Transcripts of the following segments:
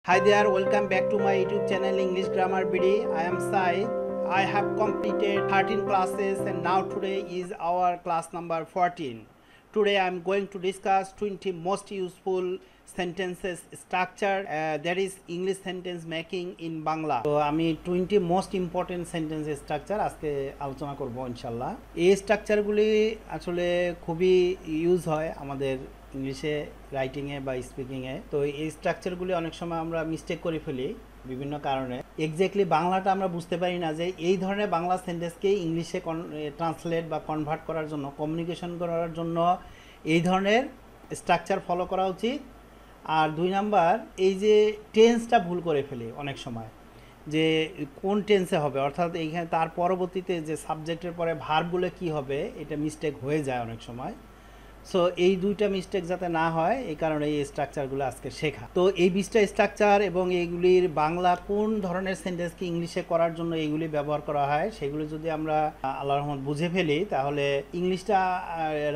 Hi there, welcome back to my YouTube channel English Grammar BD. I am Sai. I have completed 13 classes and now today is our class number 14. Today I am going to discuss 20 most useful sentences structure that is English sentence making in Bangla. তো আমি 20 most important sentence structure আজকে আলোচনা করব ইনশাআল্লাহ। এই স্ট্রাকচারগুলি আসলে খুবই use হয় আমাদের ইংলিশে রাইটিংয়ে বা স্পিকিংয়ে। তো এই স্ট্রাকচারগুলি অনেক সময় আমরা মিস্টেক করে ফেলি বিভিন্ন কারণে। এক্স্যাক্টলি বাংলাটা আমরা বুঝতে পারি না যে এই ধরনের বাংলা সেন্টেন্সকে ইংলিশে ট্রান্সলেট বা কনভার্ট করার জন্য, কমিউনিকেশন করার জন্য এই ধরনের স্ট্রাকচার ফলো করা উচিত। আর দুই নাম্বার, এই যে টেন্সটা ভুল করে ফেলি অনেক সময়, যে কোন টেন্সে হবে, অর্থাৎ এইখানে তার পরবর্তীতে যে সাবজেক্টের পরে ভার্বগুলো কি হবে, এটা মিস্টেক হয়ে যায় অনেক সময়। সো এই দুইটা মিস্টেক যাতে না হয় এই কারণে এই স্ট্রাকচারগুলো আজকে শেখা। তো এই 20টা স্ট্রাকচার এবং এইগুলির বাংলা কোন ধরনের সেন্টেন্সকে ইংলিশে করার জন্য এইগুলি ব্যবহার করা হয় সেগুলো যদি আমরা আল্লাহর রহমত বুঝে ফেলি তাহলে ইংলিশটা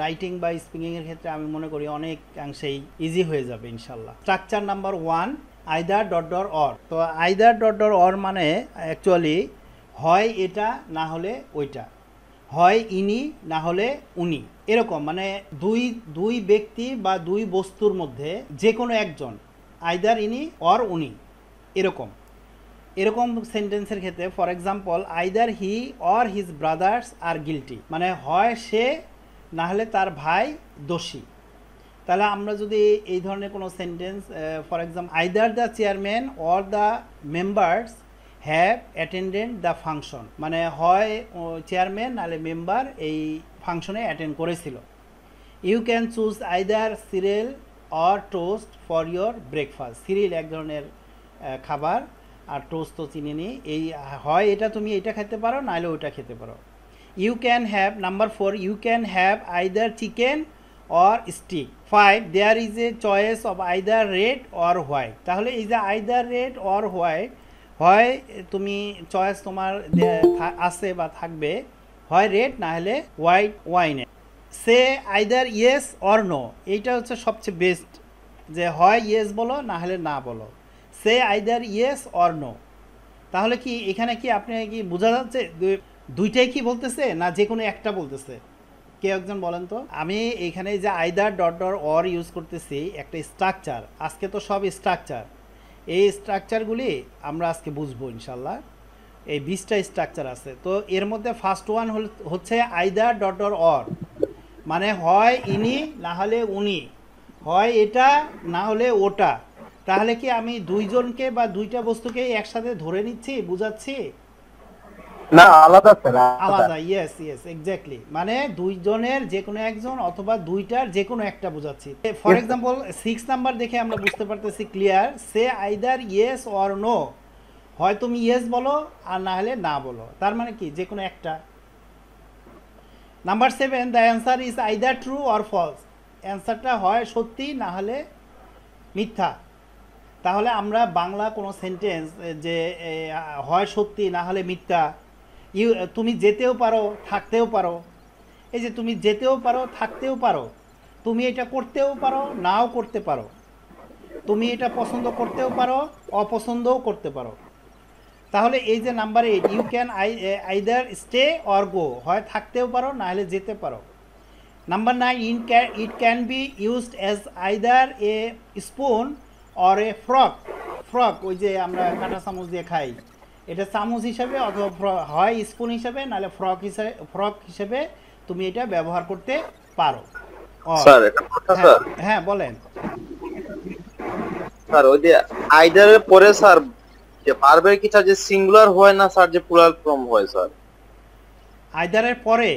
রাইটিং বা স্পিকিংয়ের ক্ষেত্রে আমি মনে করি অনেকাংশেই ইজি হয়ে যাবে ইনশাল্লাহ। Structure number 1, either dot dot or. তো আইদার ডট ডট অর মানে অ্যাকচুয়ালি হয় এটা না হলে ওইটা, হয় ইনি না হলে উনি, এরকম মানে দুই ব্যক্তি বা দুই বস্তুর মধ্যে যে কোনো একজন, আইদার ইনি অর উনি, এরকম সেন্টেন্সের ক্ষেত্রে for example either he or his brothers R guilty, মানে হয় সে না হলে তার ভাই দোষী। তাহলে আমরা যদি এই ধরনের কোনো sentence for example either the chairman or the members have attended the function, মানে হয় চেয়ারম্যান নাহলে মেম্বার এই ফাংশনে অ্যাটেন্ড করেছিল। You can choose either cereal or toast for your breakfast. Cereal এক ধরনের খাবার আর টোস্ট তো চিনি নি, এই হয় এটা তুমি এটা খেতে পারো নাহলে ওইটা খেতে পারো। You can have number 4, you can have either chicken or steak. 5, there is a choice of either red or white. তাহলে এই যে আইদার রেড অর হোয়াইট, হয় তুমি চয়েস তোমার আছে বা থাকবে, হয় রেড না হলে হোয়াইট ওয়াইনে। সে আইদার ইয়েস অর নো, এইটা হচ্ছে সবচেয়ে বেস্ট, যে হয় ইয়েস বলো না হলে না বলো। সে আইদার ইয়েস অর নো, তাহলে কি এখানে কি আপনি কি বোঝা যাচ্ছে দুইটাই কি বলতেছে না যে কোনো একটা বলতেছে? কেউ একজন বলেন তো। আমি এখানে যে either dot dot or use করতেছি একটা স্ট্রাকচার, আজকে তো সব স্ট্রাকচার, এই স্ট্রাকচারগুলি আমরা আজকে বুঝবো ইনশাল্লাহ। এই 20টা স্ট্রাকচার আছে, তো এর মধ্যে ফার্স্ট ওয়ান হচ্ছে আইদার ডট ডট অর, মানে হয় ইনি না হলে উনি, হয় এটা না হলে ওটা। তাহলে কি আমি দুইজনকে বা দুইটা বস্তুকে একসাথে ধরে নিচ্ছি, বুঝাচ্ছি? না, আলাদা স্যার, আলাদা, ইয়েস এক্স্যাক্টলি, মানে দুইজনের যে কোনো একজন অথবা দুইটার যে কোনো একটা বোঝাচ্ছি। ফর এক্সাম্পল 6 নাম্বার দেখে আমরা বুঝতে পারতেছি ক্লিয়ার, সে আইদার ইয়েস অর নো, হয় তুমি ইয়েস বলো আর না হলে না বলো, তার মানে কি যে কোনো একটা। Number 7, the answer is either true or false, অ্যান্সারটা হয় সত্যি না হলে মিথ্যা। তাহলে আমরা বাংলা কোনো সেন্টেন্স যে হয় সত্যি না হলে মিথ্যা, তুমি যেতেও পারো থাকতেও পারো, এই যে তুমি যেতেও পারো থাকতেও পারো, তুমি এটা করতেও পারো নাও করতে পারো, তুমি এটা পছন্দ করতেও পারো অপছন্দও করতে পারো। তাহলে এই যে number 8, you can either stay or go, হয় থাকতেও পারো না হলে যেতে পারো। Number 9, it can be used as either a spoon or a fork, ওই যে আমরা কাঁটা চামচ দিয়ে খাই, এটা চামচ হিসাবে অথবা হয় স্পুন হিসাবে নাহলে ফ্রক হিসেবে তুমি এটা ব্যবহার করতে পারো। স্যার এটা কথা হ্যাঁ স্যার। হ্যাঁ বলেন। স্যার ওই যে আইদারের পরে স্যার যে ভার্বের কিছু যে সিঙ্গুলার হয় না স্যার, যে প্লুরাল ফর্ম হয় স্যার। আইদারের পরে,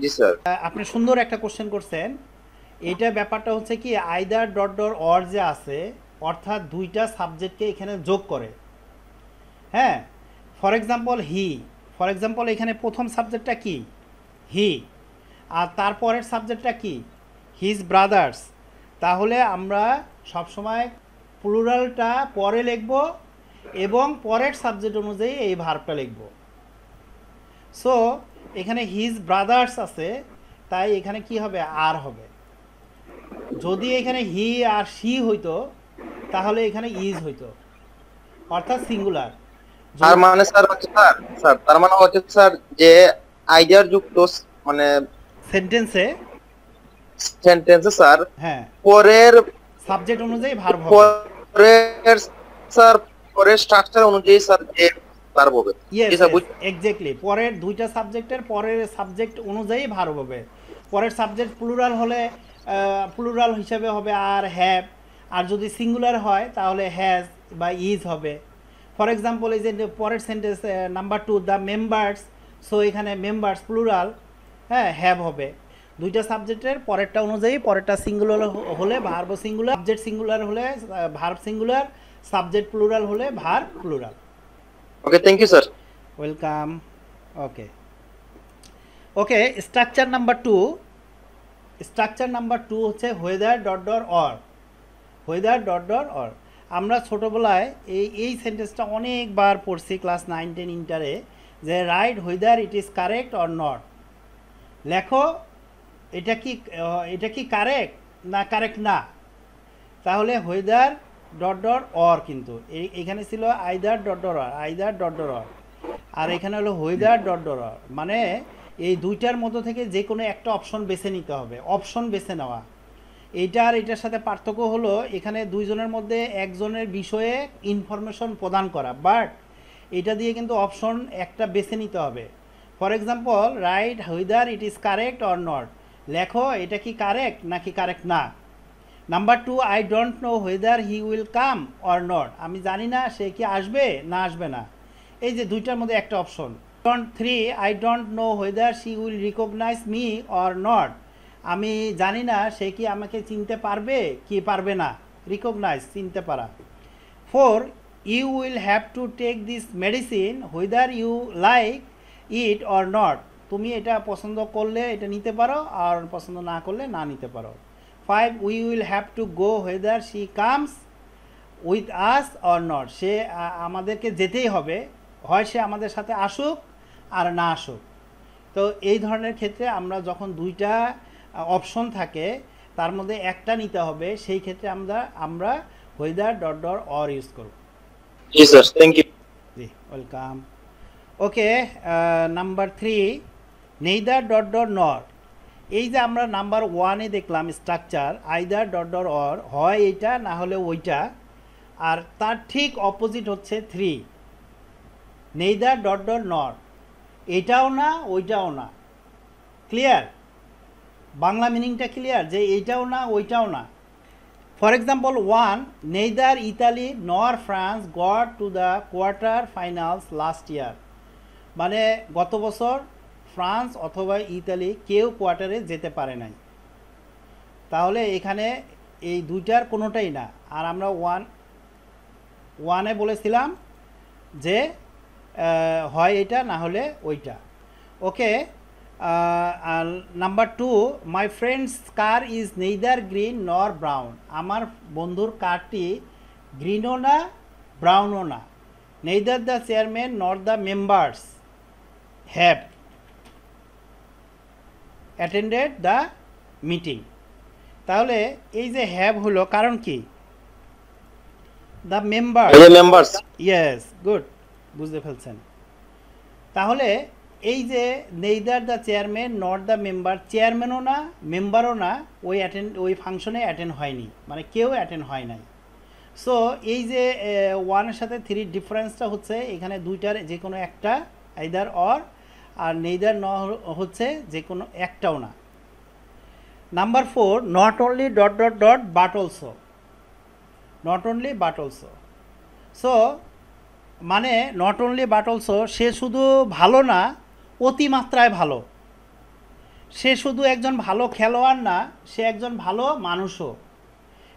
জি স্যার। আপনি সুন্দর একটা কোশ্চেন করছেন। এটা ব্যাপারটা হচ্ছে কি, আইদার ডট ডট অর যে আছে, অর্থাৎ দুইটা সাবজেক্টকে এখানে যোগ করে। হ্যাঁ, for example he, for example এখানে প্রথম সাবজেক্টটা কি, হি, আর তারপরের সাবজেক্টটা কি, হিজ ব্রাদার্স। তাহলে আমরা সবসময় প্লুরালটা পরে লিখব এবং পরের সাবজেক্ট অনুযায়ী এই ভার্বটা লিখব। সো এখানে হিজ ব্রাদার্স আছে, তাই এখানে কি হবে, আর হবে। যদি এখানে হি আর শি হইতো তাহলে এখানে ইজ হইতো, অর্থাৎ সিঙ্গুলার। তার মানে স্যার হচ্ছে স্যার তার মানে হচ্ছে স্যার যে আইদার যুক্ত মানে সেন্টেন্সে সেন্টেন্সে স্যার হ্যাঁ পরের সাবজেক্ট অনুযায়ী ভার্ব হবে। পরের স্যার পরের স্ট্রাকচার অনুযায়ী স্যার যে ভার্ব হবে। ইয়েস জি স্যার এক্স্যাক্টলি, পরের দুইটা সাবজেক্টের পরের সাবজেক্ট অনুযায়ী ভার্ব হবে। পরের সাবজেক্ট প্লুরাল হলে প্লুরাল হিসাবে হবে আর হ্যাভ, আর যদি সিঙ্গুলার হয় তাহলে হ্যাজ বা ইজ হবে। ফর এক্সাম্পল এই যে পরের sentence number 2 the members, so এখানে মেম্বার্স প্লুরাল, হ্যাঁ হ্যাভ হবে। দুইটা সাবজেক্টের পরেরটা অনুযায়ী, পরেরটা সিঙ্গুলার হলে ভার্ব সিঙ্গুলার, সাবজেক্ট সিঙ্গুলার হলে ভার্ব সিঙ্গুলার, সাবজেক্ট প্লুরাল হলে verb plural. Okay, thank you sir. Welcome. Okay okay, structure number 2, structure number 2 হচ্ছে whether dot dot or, whether dot dot or. আমরা ছোটোবেলায় এই সেন্টেন্সটা অনেকবার পড়ছি ক্লাস 9, 10 ইন্টারে, যে right whether it is correct or not. লেখো এটা কি কারেক্ট না কারেক্ট না। তাহলে হোয়েদার ডট ডট অর, কিন্তু এখানে ছিল either dot dot or, either dot dot or, আর এখানে হলো হোয়েদার ডট ডট অর। মানে এই দুইটার মধ্যে থেকে যে কোনো একটা অপশন বেছে নিতে হবে, অপশন বেছে নেওয়া। এইটা আর এটার সাথে পার্থক্য হলো এখানে দুইজনের মধ্যে একজনের বিষয়ে ইনফরমেশন প্রদান করা, বাট এটা দিয়ে কিন্তু অপশন একটা বেছে নিতে হবে। For example write whether it is correct or not, লেখো এটা কি কারেক্ট নাকি কারেক্ট না। Number 2, I don't know whether he will come or not, আমি জানি না সে কি আসবে না আসবে না। এই যে দুইটার মধ্যে একটা option. 3, I don't know whether she will recognise me or not, আমি জানি না সে কি আমাকে চিনতে পারবে কি পারবে না, রিকগনাইজ চিনতে পারা। 4, you will have to take this medicine whether you like it or not, তুমি এটা পছন্দ করলে এটা নিতে পারো, আর পছন্দ না করলে না নিতে পারো। 5, we will have to go whether she comes with us or not, সে আমাদেরকে যেতেই হবে, হয় সে আমাদের সাথে আসুক আর না আসুক। তো এই ধরনের ক্ষেত্রে আমরা যখন দুইটা অপশন থাকে তার মধ্যে একটা নিতে হবে, সেই ক্ষেত্রে আমরা whether dot dot or use করব। জি স্যার, থ্যাংক ইউ। জি welcome. Okay, number 3, neither dot dot not. এই যে আমরা নাম্বার 1-এ দেখলাম structure either dot dot or, হয় এইটা না হলে ওইটা, আর তার ঠিক অপোজিট হচ্ছে 3, নেইদার ডট ডট নট, এটাও না ওইটাও না। ক্লিয়ার? বাংলা মিনিংটা ক্লিয়ার যে এইটাও না ওইটাও না। ফর এক্সাম্পল 1, নেইদার ইতালি নর France got to the quarter finals last year, মানে গত বছর ফ্রান্স অথবা ইতালি কেউ কোয়ার্টারে যেতে পারে নাই। তাহলে এখানে এই দুইটার কোনোটাই না, আর আমরা 1-এ বলেছিলাম যে হয় এটা না হলে ওইটা। Okay, number 2, my friends car is neither green nor brown, আমার বন্ধুর কারটি গ্রিনও না ব্রাউনও না। Neither the chairman nor the members have attended the meeting. তাহলে এই যে হ্যাভ হলো, কারণ কি? দ্য মেম্বার্স, ইয়েস গুড, বুঝতে ফেলছেন। তাহলে এই যে neither the chairman not the member, চেয়ারম্যানও না মেম্বারও না, ওই ফাংশনে অ্যাটেন্ড হয়নি, মানে কেউ অ্যাটেন্ড হয় নাই। সো এই যে 1-এর সাথে 3 ডিফারেন্সটা হচ্ছে এখানে দুইটার যে কোনো একটা আইদার অর, আর নেইদার ন হচ্ছে যে কোনো একটাও না। Number 4, not only dot dot dot but also, not only but also. So মানে নট অনলি বাট অলসো, সে শুধু ভালো না, অতিমাত্রায় ভালো। সে শুধু একজন ভালো খেলোয়াড় না, সে একজন ভালো মানুষও।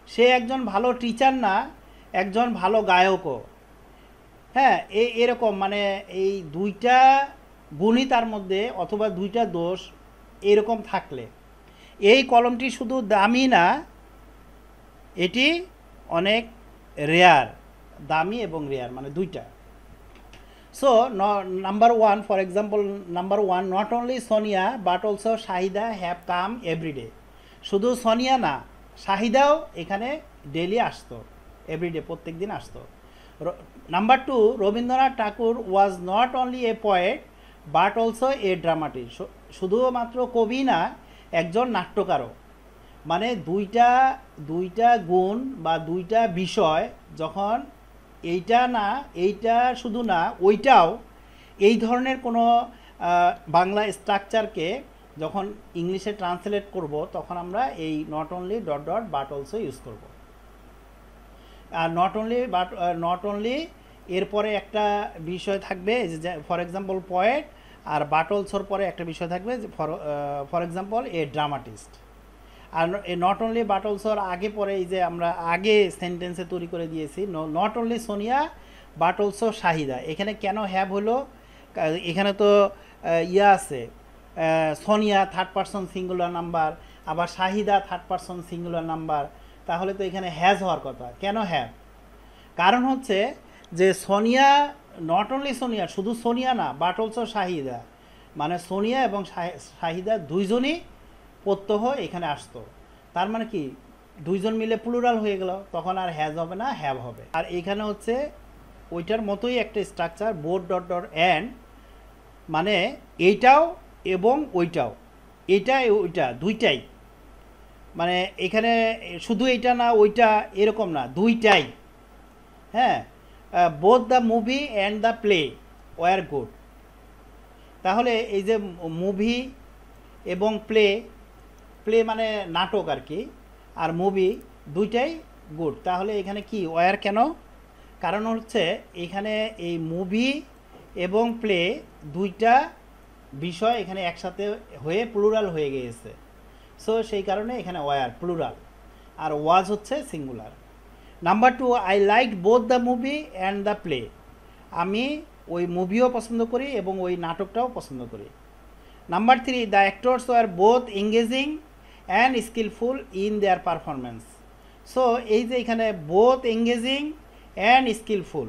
সে একজন ভালো টিচার না, একজন ভালো গায়কও। হ্যাঁ, এরকম মানে এই দুইটা গুণই তার মধ্যে, অথবা দুইটা দোষ এরকম থাকলে এই কলমটি শুধু দামি না, এটি অনেক রেয়ার, দামি এবং রেয়ার মানে দুইটা। So number 1, for example number 1, not only Sonia but also Shahida have come every day, শুধু সোনিয়া না শাহিদাও এখানে ডেলি আসতো। এভরিডে, প্রত্যেক দিন আসতো। Number 2, Rabindranath Thakur was not only a poet but also a dramatist. শুধুমাত্র কবি না, একজন নাট্যকারও। মানে দুইটা গুণ বা দুইটা বিষয় যখন এইটা না, এইটা শুধু না, ওইটাও, এই ধরনের কোনো বাংলা স্ট্রাকচারকে যখন ইংলিশে ট্রান্সলেট করব তখন আমরা এই not only dot dot but also use করব। আর নট অনলি এরপরে একটা বিষয় থাকবে, যে ফর এক্সাম্পল পয়েট, আর বাট অলসোর পরে একটা বিষয় থাকবে, ফর এক্সাম্পল এ ড্রামাটিস্ট। আর নট অনলি বাট অলসোর আগে পরে এই যে আমরা আগে সেন্টেন্সে তৈরি করে দিয়েছি, not only Sonia but also Shahida. এখানে কেন হ্যাভ হলো? এখানে তো ইয়া আছে, Sonia third person singular number, আবার Shahida third person singular number, তাহলে তো এখানে হ্যাজ হওয়ার কথা। কেন হ্যাভ? কারণ হচ্ছে যে সোনিয়া, নট অনলি সোনিয়া, শুধু সোনিয়া না, বাট অলসো শাহিদা, মানে সোনিয়া এবং শাহিদা দুইজনই প্রত্যহ এখানে আসতো। তার মানে কি, দুইজন মিলে প্লুরাল হয়ে গেল, তখন আর হ্যাজ হবে না, হ্যাভ হবে। আর এখানে হচ্ছে ওইটার মতোই একটা structure, both dot dot and, মানে এইটাও এবং ওইটাও, এইটা ওইটা দুইটাই, মানে এখানে শুধু এইটা না ওইটা এরকম না, দুইটাই। হ্যাঁ, both the movie and the play were good. তাহলে এই যে মুভি এবং প্লে মানে নাটক আর কি, আর মুভি, দুইটাই গুড। তাহলে এখানে কি ওয়ার কেন? কারণ হচ্ছে এখানে এই মুভি এবং প্লে দুইটা বিষয় এখানে একসাথে হয়ে প্লুরাল হয়ে গিয়েছে, সো সেই কারণে এখানে ওয়ার প্লুরাল, আর ওয়াজ হচ্ছে singular. Number 2, I like both the movie and the play. আমি ওই মুভিও পছন্দ করি এবং ওই নাটকটাও পছন্দ করি। Number 3, the actors were both engaging and skilful in their performance. So এই যে এখানে বোথ এঙ্গেজিং অ্যান্ড স্কিলফুল,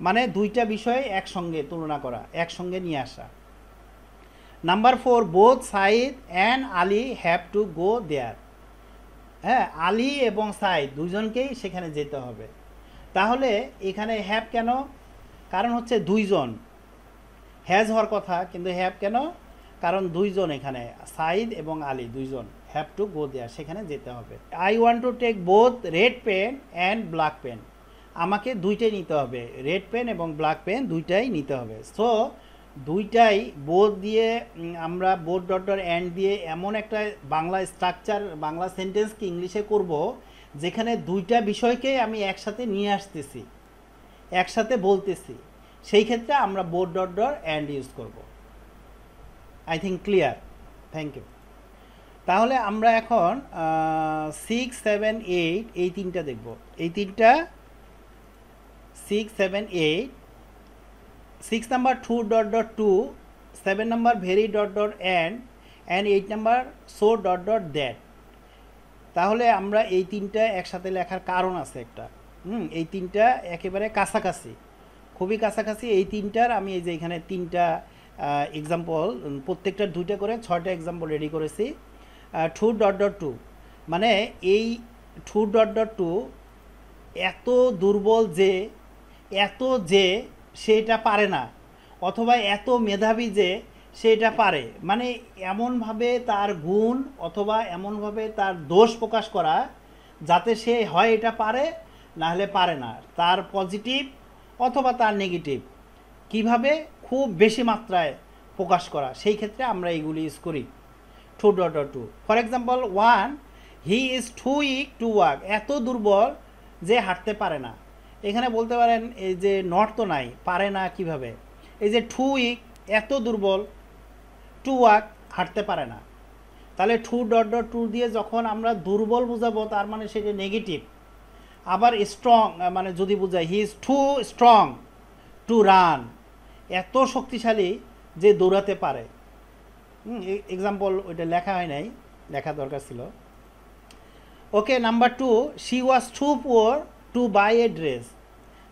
মানে দুইটা বিষয় একসঙ্গে তুলনা করা, একসঙ্গে নিয়ে আসা। Number 4, both Saeed and Ali have to go there. হ্যাঁ, আলী এবং সাইদ দুইজনকেই সেখানে যেতে হবে। তাহলে এখানে হ্যাভ কেন? কারণ হচ্ছে দুইজন, হ্যাজ হওয়ার কথা কিন্তু হ্যাভ কেন? কারণ দুইজন, এখানে সাইদ এবং আলী দুইজন, হ্যাভ টু গো দেয়ার, সেখানে যেতে হবে। I want to take both red pen and black pen. আমাকে দুইটাই নিতে হবে, রেড পেন এবং ব্ল্যাক পেন দুইটাই নিতে হবে। সো দুইটাই বোথ দিয়ে আমরা বোথ ডট ডট অ্যান্ড দিয়ে এমন একটা বাংলা স্ট্রাকচার, বাংলা সেন্টেন্সকে ইংলিশে করব যেখানে দুইটা বিষয়কে আমি একসাথে নিয়ে আসতেছি, একসাথে বলতেছি, সেই ক্ষেত্রে আমরা both dot dot and use করব। I think clear, thank you. তাহলে আমরা এখন 6, 7, 8 এই তিনটা দেখব। এই তিনটা 6, 7, 8, 6 number 2 dot dot 2, 7 number very dot dot and 8 number so dot dot that. তাহলে আমরা এই তিনটা একসাথে লেখার কারণ আছে একটা। এই তিনটা একেবারে কাছাকাছি, খুবই কাছাকাছি। এই তিনটার আমি এই যে এখানে তিনটা এক্সাম্পল, প্রত্যেকটা দুইটা করে 6টা এক্সাম্পল রেডি করেছি। 2 ডট ডট 2, মানে এই 2 ডট ডট 2 এত দুর্বল যে, এত যে সেটা পারে না, অথবা এত মেধাবী যে সেটা পারে, মানে এমনভাবে তার গুণ অথবা এমনভাবে তার দোষ প্রকাশ করা যাতে সে হয় এটা পারে, না হলে পারে না, তার পজিটিভ অথবা তার নেগেটিভ কিভাবে খুব বেশি মাত্রায় প্রকাশ করা, সেই ক্ষেত্রে আমরা এইগুলি ইউজ করি 2 dot dot 2। For example 1, he is too weak to walk. এত দুর্বল যে হাঁটতে পারে না। এখানে বলতে পারেন এই যে নট তো নাই, পারে না কিভাবে? এই যে টু উইক, এত দুর্বল, টু ওয়াক, হাঁটতে পারে না। তাহলে 2 ডট ডট 2 দিয়ে যখন আমরা দুর্বল বোঝাবো তার মানে সেটা নেগেটিভ। আবার স্ট্রং মানে যদি বোঝাই, he is too strong to run, এত শক্তিশালী যে দৌড়াতে পারে। এক্সাম্পল ওইটা লেখা হয় নাই, লেখা দরকার ছিল। Okay, number 2, she was too poor to buy a dress.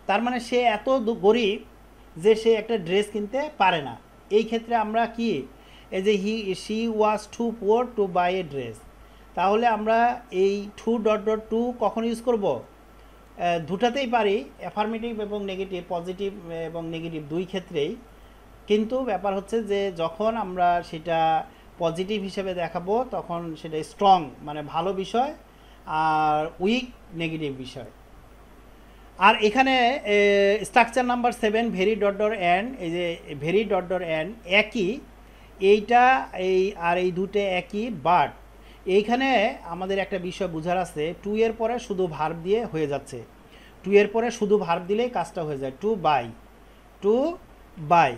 তার মানে সে এত গরিব যে সে একটা ড্রেস কিনতে পারে না। এই ক্ষেত্রে আমরা কি, এই যে she was too poor to buy a dress, তাহলে আমরা এই 2 ডট ডট 2 কখন ইউজ করব? দুটাতেই পারি, অ্যাফার্মেটিভ এবং নেগেটিভ, পজিটিভ এবং নেগেটিভ দুই ক্ষেত্রেই। কিন্তু ব্যাপার হচ্ছে যে যখন আমরা সেটা পজিটিভ হিসেবে দেখাবো তখন সেটা স্ট্রং মানে ভালো বিষয়, আর উইক নেগেটিভ বিষয়। আর এখানে structure number 7 very dot dot and, এই যে ভেরি ডট ডট অ্যান্ড একই, এইটা এই আর এই দুটো একই, বাট এইখানে আমাদের একটা বিষয় বোঝার আছে, টু এর পরে শুধু ভার্ব দিয়ে হয়ে যাচ্ছে। টু এর পরে শুধু ভার্ব দিলেই কাজটা হয়ে যায়। To buy, to buy,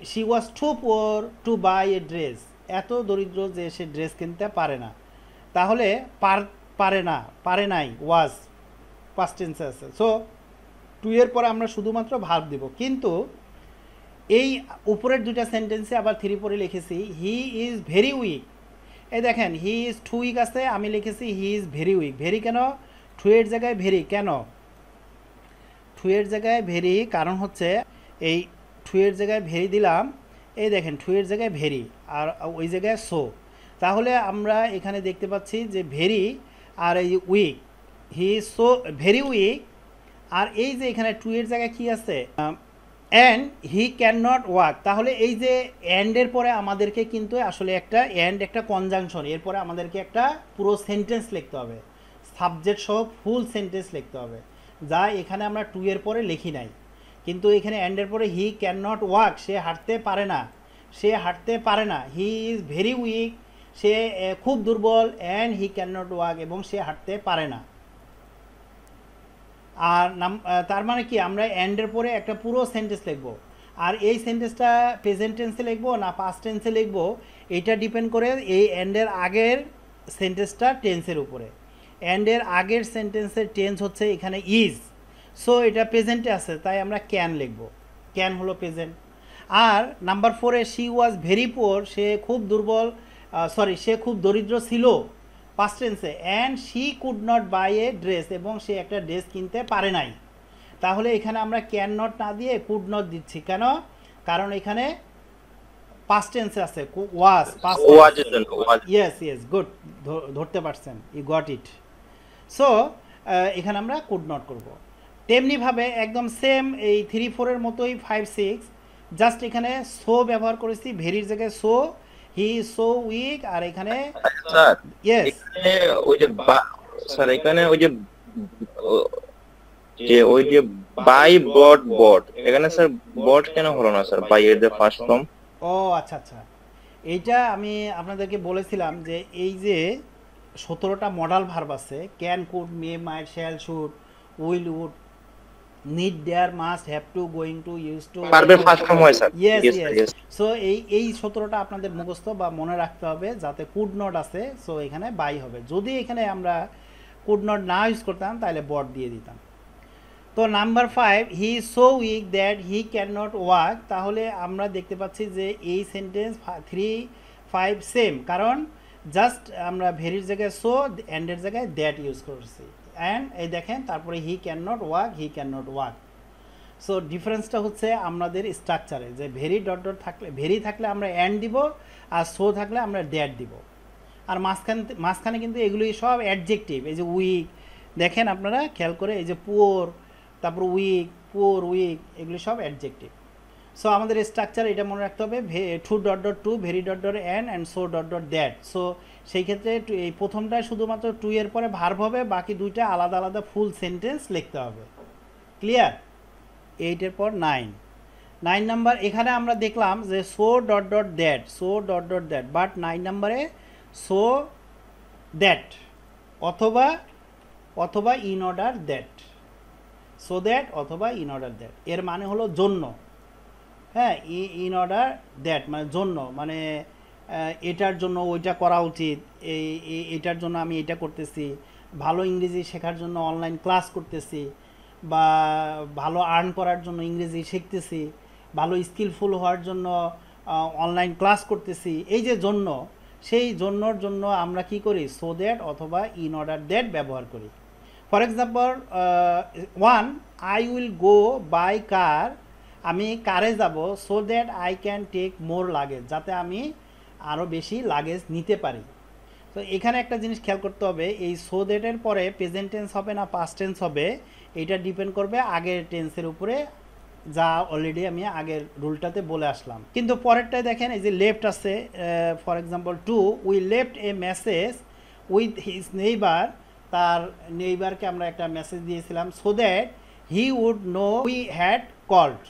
she was too poor to buy a dress, এত দরিদ্র যে সে ড্রেস কিনতে পারে না। তাহলে পারে না, পারে নাই, ওয়াজ পাস্ট টেন্সে আছে। সো টু এর পরে আমরা শুধুমাত্র ভার্ব দিব। কিন্তু এই উপরের দুইটা সেন্টেন্সে আবার 3 পরে লিখেছি হি ইজ ভেরি উইক। এই দেখেন হি ইজ টু উইক আছে, আমি লিখেছি he is very weak. Very কেন? টু এর জায়গায় ভেরি কেন? টু এর জায়গায় ভেরি কারণ হচ্ছে এই টু এর জায়গায় ভেরি দিলাম, এই দেখেন টু এর জায়গায় ভেরি আর ওই জায়গায় সো। তাহলে আমরা এখানে দেখতে পাচ্ছি যে ভেরি আর এই weak, he is so very weak. আর এই যে এখানে টু এর জায়গায় কি আছে, and he can not walk. তাহলে এই যে অ্যান্ডের পরে আমাদেরকে কিন্তু আসলে একটা অ্যান্ড একটা কনজাংশন, এরপরে আমাদেরকে একটা পুরো সেন্টেন্স লিখতে হবে, সাবজেক্ট সহ ফুল সেন্টেন্স লিখতে হবে, যা এখানে আমরা টু এর পরে লিখি নাই। কিন্তু এখানে অ্যান্ডের পরে হি ক্যান নট ওয়াক, সে হাঁটতে পারে না, সে হাঁটতে পারে না। হি ইজ ভেরি উইক, সে খুব দুর্বল, and he can not walk, এবং সে হাঁটতে পারে না। আর তার মানে কি, আমরা অ্যান্ডের পরে একটা পুরো সেন্টেন্স লিখব। আর এই সেন্টেন্সটা প্রেজেন্ট টেন্সে লিখব না পাস্ট টেন্সে লিখব, এটা ডিপেন্ড করে এই অ্যান্ডের আগের সেন্টেন্সটা টেন্সের উপরে। অ্যান্ডের আগের সেন্টেন্সের টেন্স হচ্ছে এখানে ইজ, সো এটা প্রেজেন্টে আছে, তাই আমরা ক্যান লিখব। ক্যান হলো প্রেজেন্ট। আর নাম্বার 4-এ শি ওয়াজ ভেরি পুয়ার, সে খুব দুর্বল, সে খুব দরিদ্র ছিল পাস্ট টেন্সে, and she could not buy a dress, এবং সে একটা ড্রেস কিনতে পারে নাই। তাহলে এখানে আমরা ক্যান নট না দিয়ে কুড নট দিচ্ছি। কেন? কারণ এখানে পাস্ট টেন্সে আছে, ওয়াজ পাস্ট। ইয়েস ইয়েস, গুড, ধরতে পারছেন, ইউ গট ইট। সো এখানে আমরা কুড নট করব। তেমনিভাবে একদম সেম এই 3-4-এর মতোই 5-6, জাস্ট এখানে সো ব্যবহার করেছি, ভেরির জায়গায় so, he is so weak. আর এখানে স্যার ইয়েস, এখানে ওই যে স্যার এখানে ওই যে ওই যে বাই বট এখানে স্যার বট কেন হলো না স্যার, বাই এর যে ফার্স্ট ফর্ম? ও আচ্ছা আচ্ছা, এইটা আমি আপনাদেরকে বলেছিলাম যে এই যে 17টা মডাল ভার্ব আছে, can, could, may, might, shall, should, will, would, need, dare, must, have to, going to, use to, ভার্বের ফার্স্ট ফর্ম হয় sir. Yes yes yes. Yes. So এই 17টা আপনাদের মুখস্থ বা মনে রাখতে হবে, যাতে কুড নট আছে, সো এখানে বাই হবে। যদি এখানে আমরা কুড নট না ইউজ করতাম তাহলে বট দিয়ে দিতাম। তো number 5, he is so weak that he can not walk. তাহলে আমরা দেখতে পাচ্ছি যে এই সেন্টেন্স 3-5 সেম, কারণ জাস্ট আমরা ভেরির জায়গায় সো, অ্যান্ডের জায়গায় দ্যাট ইউজ করছি। অ্যান্ড এই দেখেন তারপরে he can not walk, he can not walk. So ডিফারেন্সটা হচ্ছে আমাদের স্ট্রাকচারে, যে ভেরি ডট ডট থাকলে, ভেরি থাকলে আমরা অ্যান্ড দিব, আর সো থাকলে আমরা দ্যাট দিব। আর মাঝখানে কিন্তু এগুলি সব অ্যাডজেক্টিভ। এই যে উইক দেখেন আপনারা খেয়াল করে, এই যে পুওর, তারপর উইক, পুওর, উইক, এগুলি সব অ্যাডজেক্টিভ। সো আমাদের স্ট্রাকচার এটা মনে রাখতে হবে, too dot dot to, very dot dot and so dot dot that. So সেই ক্ষেত্রে এই প্রথমটায় শুধুমাত্র টু এর পরে ভার্ব হবে, বাকি দুইটা আলাদা আলাদা ফুল সেন্টেন্স লিখতে হবে। ক্লিয়ার? 8-এর পর 9 নাম্বার, এখানে আমরা দেখলাম যে so dot dot that, so dot dot that, but 9 নাম্বারে সো দ্যাট অথবা in order that, so that অথবা ইন অর্ডার দ্যাট, এর মানে হলো জন্য। হ্যাঁ, ইন অর্ডার দ্যাট মানে জন্য, মানে এটার জন্য ওইটা করা উচিত, এটার জন্য আমি এটা করতেছি, ভালো ইংরেজি শেখার জন্য অনলাইন ক্লাস করতেছি, বা ভালো আর্ন করার জন্য ইংরেজি শিখতেছি, ভালো স্কিলফুল হওয়ার জন্য অনলাইন ক্লাস করতেছি। এই যে জন্য, সেই জন্যর জন্য আমরা কি করি, সো দ্যাট অথবা ইন অর্ডার দ্যাট ব্যবহার করি। For example 1, I will go by car, আমি কারে যাব, so that I can take more luggage, যাতে আমি আরও বেশি লাগেজ নিতে পারি। তো এখানে একটা জিনিস খেয়াল করতে হবে, এই সো দ্যাটের পরে প্রেজেন্ট টেন্স হবে না পাস্ট টেন্স হবে, এটা ডিপেন্ড করবে আগের টেন্সের উপরে, যা অলরেডি আমি আগের রুলটাতে বলে আসলাম। কিন্তু পরেরটায় দেখেন এই যে লেফট আছে, for example to we left a message with his neighbour, তার নেইবারকে আমরা একটা মেসেজ দিয়েছিলাম, so that he would know we had called,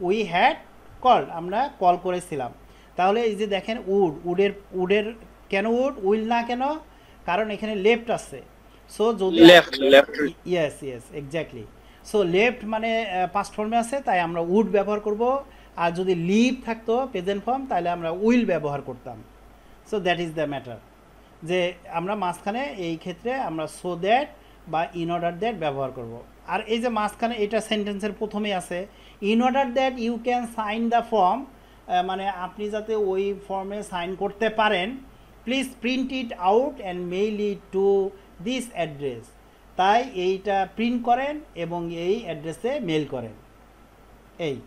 we had called, আমরা কল করেছিলাম। তাহলে এই যে দেখেন উডের কেন উইল না কেন, কারণ এখানে লেফট আছে। সো যদি left yes exactly. So left মানে পাস্ট ফর্মে আছে, তাই আমরা উড ব্যবহার করব। আর যদি লিভ থাকতো প্রেজেন্ট ফর্ম, তাহলে আমরা উইল ব্যবহার করতাম। So that is the matter, যে আমরা মাঝখানে এই ক্ষেত্রে আমরা সো দ্যাট বা ইন অর্ডার দ্যাট ব্যবহার করব। আর এই যে মাঝখানে এটা সেন্টেন্সের প্রথমেই আছে, in order that you can sign the form, মানে আপনি যাতে ওই ফর্মে সাইন করতে পারেন, please print it out and mail it to this address, তাই এইটা প্রিন্ট করেন এবং এই অ্যাড্রেসে মেল করেন। এই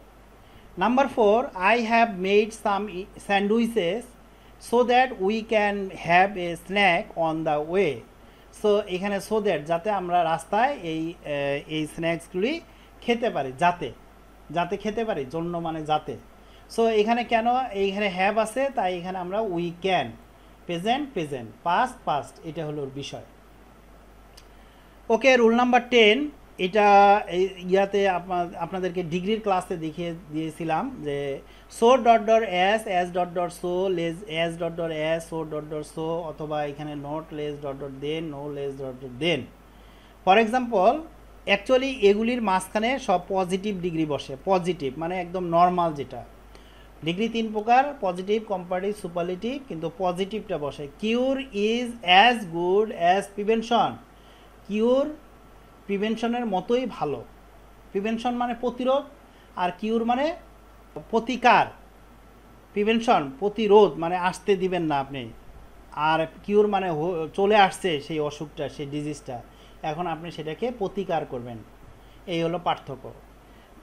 number 4, I have made some sandwiches so that we can have a snack on the way. So এখানে সো দ্যাট, যাতে আমরা রাস্তায় এই স্ন্যাক্সগুলি খেতে পারি, যাতে খেতে পারি, জন্য মানে যাতে। সো এখানে কেন এইখানে হ্যাভ আছে, তাই এখানে আমরা উই ক্যান, প্রেজেন্ট, পাস্ট, এটা হলো বিষয়। ওকে, রুল নাম্বার 10, এটা ইয়াতে আপনাদেরকে ডিগ্রির ক্লাসে দেখিয়ে দিয়েছিলাম যে so dot dot S dot dot so less S dot dot S so dot dot so, অথবা এখানে not less dot dot than, no less dot dot than. For example, actually এগুলির মাঝখানে সব পজিটিভ ডিগ্রি বসে, positive মানে একদম normal যেটা। Degree 3 প্রকার, পজিটিভ, কম্পারেটিভ, সুপারলেটিভ, কিন্তু পজিটিভটা বসে। Cure is as good as prevention, cure প্রিভেনশনের মতোই ভালো। প্রিভেনশন মানে প্রতিরোধ, আর কিউর মানে প্রতিকার। প্রিভেনশন প্রতিরোধ মানে আসতে দিবেন না আপনি, আর কিউর মানে চলে আসছে সেই অসুখটা, সেই ডিজিজটা, এখন আপনি সেটাকে প্রতিকার করবেন, এই হলো পার্থক্য।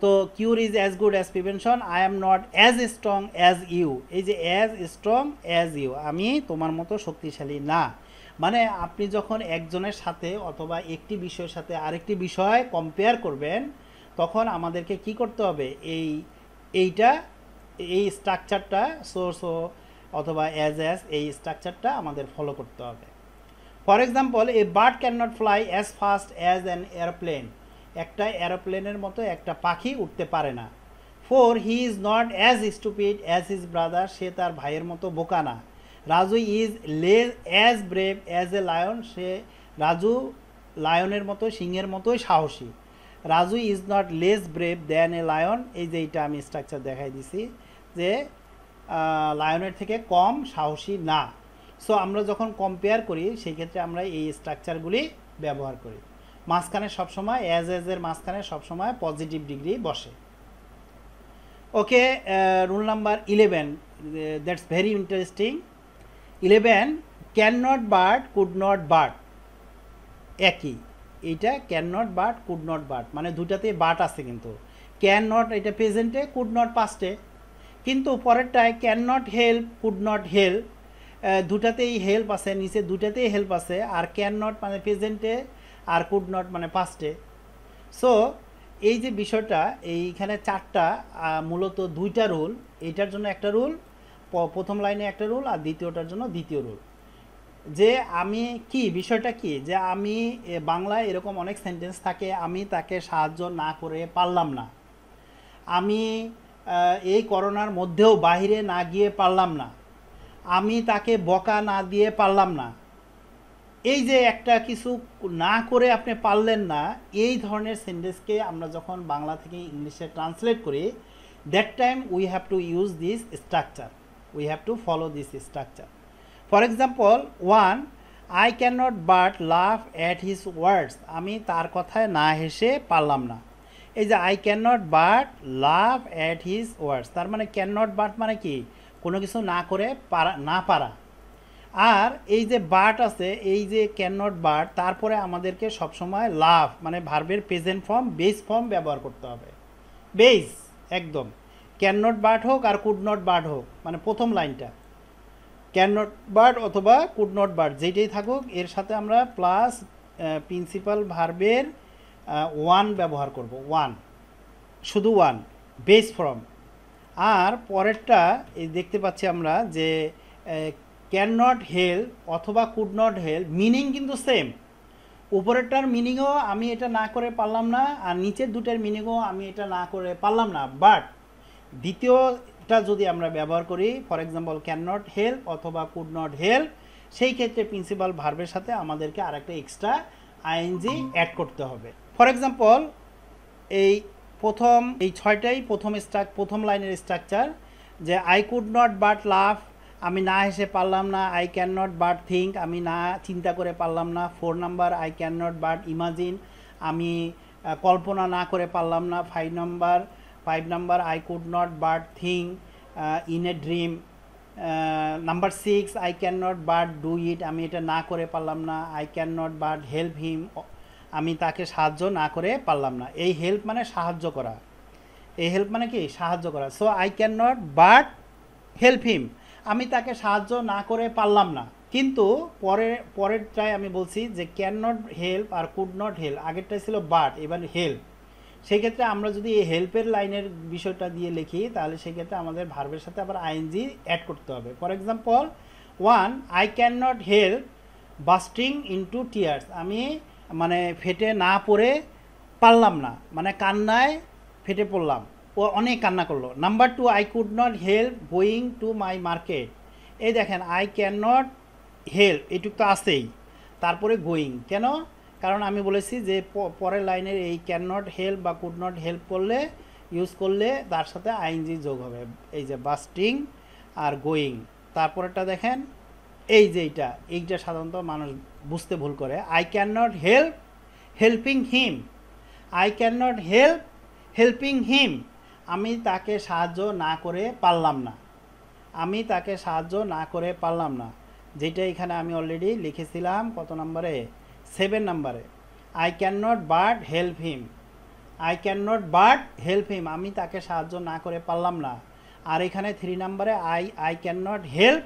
তো cure is as good as prevention, I am not as strong as you, এই যে অ্যাজ স্ট্রং অ্যাজ ইউ, আমি তোমার মতো শক্তিশালী না। মানে আপনি যখন একজনের সাথে অথবা একটি বিষয়ের সাথে আরেকটি বিষয় কম্পেয়ার করবেন, তখন আমাদেরকে কি করতে হবে, এই স্ট্রাকচারটা সো অথবা অ্যাজ এই স্ট্রাকচারটা আমাদের ফলো করতে হবে। For example, a bird can not fly as fast as an aeroplane, একটা এরোপ্লেনের মতো একটা পাখি উঠতে পারে না। 4, he is not as stupid as his brother, সে তার ভাইয়ের মতো বোকা না। Raju is as brave as a lion, Raju লায়নের মতো, সিংহের মতোই সাহসী। Raju is not less brave than a lion, এই যে এইটা আমি স্ট্রাকচার দেখাই দিছি যে লায়নের থেকে কম সাহসী না। সো আমরা যখন কম্পেয়ার করি সেই ক্ষেত্রে আমরা এই স্ট্রাকচারগুলি ব্যবহার করি। মাঝখানে সবসময় এর মাঝখানে সবসময় পজিটিভ ডিগ্রি বসে। Okay, rule number 11, that's very interesting. 11, can not but, could not but, একই। এইটা can not but, could not but, মানে দুটাতেই বার্ড আছে, কিন্তু ক্যান নট এটা প্রেজেন্টে, কুড নট পাস্টে। কিন্তু পরেরটায় can not help, could not help, দুটাতেই হেল্প আছে, নিচে দুটাতেই হেল্প আছে, আর ক্যান নট মানে প্রেজেন্টে, আর কুড নট মানে পাস্টে। সো এই যে বিষয়টা, এইখানে চারটা মূলত দুইটা রুল, এইটার জন্য একটা রুল, প্রথম লাইনে একটা রুল, আর দ্বিতীয়টার জন্য দ্বিতীয় রুল। যে আমি কি বিষয়টা কি, যে আমি বাংলায় এরকম অনেক সেন্টেন্স থাকে, আমি তাকে সাহায্য না করে পারলাম না, আমি এই করোনার মধ্যেও বাইরে না গিয়ে পারলাম না, আমি তাকে বকা না দিয়ে পারলাম না। এই যে একটা কিছু না করে আপনি পারলেন না, এই ধরনের সেন্টেন্সকে আমরা যখন বাংলা থেকে ইংলিশে ট্রান্সলেট করি, that time we have to use this structure, we have to follow this structure. For example 1, I can not but love at his words, আমি তার কথায় না হেসে পারলাম না। এই যে I can not but love at his words, তার মানে ক্যান নট বাট মানে কি, কোনো কিছু না করে না পারা। আর এই যে বাট আছে, এই যে ক্যান নট বাট, তারপরে আমাদেরকে সবসময় লাভ মানে ভার্বের প্রেজেন্ট ফর্ম, বেস ফর্ম ব্যবহার করতে হবে, বেস একদম। ক্যান নট বাট হোক আর কুড নট বাট হোক, মানে প্রথম লাইনটা ক্যান নট বাট অথবা কুড নট বাট যেটাই থাকুক এর সাথে আমরা প্লাস প্রিন্সিপাল ভার্বের ওয়ান ব্যবহার করব, ওয়ান, শুধু ওয়ান, বেস ফর্ম। আর পরেরটা এই দেখতে পাচ্ছি আমরা যে ক্যান নট হেল্প অথবা কুড নট হেল্প, মিনিং কিন্তু সেম। উপরেরটার মিনিংও আমি এটা না করে পারলাম না, আর নিচের দুটার মিনিংও আমি এটা না করে পারলাম না, বাট দ্বিতীয়টা যদি আমরা ব্যবহার করি, for example can not help অথবা কুড নট হেল্প, সেই ক্ষেত্রে প্রিন্সিপাল ভার্বের সাথে আমাদেরকে আরেকটা এক্সট্রা আইএনজি অ্যাড করতে হবে। ফর এক্সাম্পল এই প্রথম এই ছয়টাই প্রথম লাইনের স্ট্রাকচার, যে আই কুড নট বাট লাভ, আমি না হেসে পারলাম না। I can not but think, আমি না চিন্তা করে পারলাম না। 4 number I can not but imagine, আমি কল্পনা না করে পারলাম না। 5 number I could not but think in a dream. Number 6 I can not but do it, আমি এটা না করে পারলাম না। I can not but help him, আমি তাকে সাহায্য না করে পারলাম না। এই হেল্প মানে সাহায্য করা, এই হেল্প মানে কি সাহায্য করা। So I can not but help him, আমি তাকে সাহায্য না করে পারলাম না। কিন্তু পরেরটায় আমি বলছি যে ক্যান নট হেল্প আর কুড নট হেল্প, আগেরটাই ছিল বাট, এবার হেল্প। সেই ক্ষেত্রে আমরা যদি এই হেল্পের লাইনের বিষয়টা দিয়ে লিখি তাহলে সেক্ষেত্রে আমাদের ভার্বের সাথে আবার আইএনজি অ্যাড করতে হবে। For example 1 I can not help busting into tears, আমি মানে ফেটে না পড়ে পারলাম না, মানে কান্নায় ফেটে পড়লাম, ও অনেক কান্না করলো। Number 2 I could not help going to my market, এই দেখেন আই ক্যান নট হেল্প এটুক তো আছেই, তারপরে গোয়িং, কেন? কারণ আমি বলেছি যে পরের লাইনের এই ক্যান নট হেল্প বা কুড নট হেল্প করলে ইউজ করলে তার সাথে আইএনজি যোগ হবে, এই যে বাস্টিং আর গোয়িং। তারপরেরটা দেখেন এই যে এইটা সাধারণত মানুষ বুঝতে ভুল করে, I can not help helping him, I can not help helping him, আমি তাকে সাহায্য না করে পারলাম না, আমি তাকে সাহায্য না করে পারলাম না, যেটা এখানে আমি অলরেডি লিখেছিলাম কত নম্বরে, 7 নম্বরে। I can not but help him, I can not but help him, আমি তাকে সাহায্য না করে পারলাম না। আর এখানে 3 নম্বরে I can not help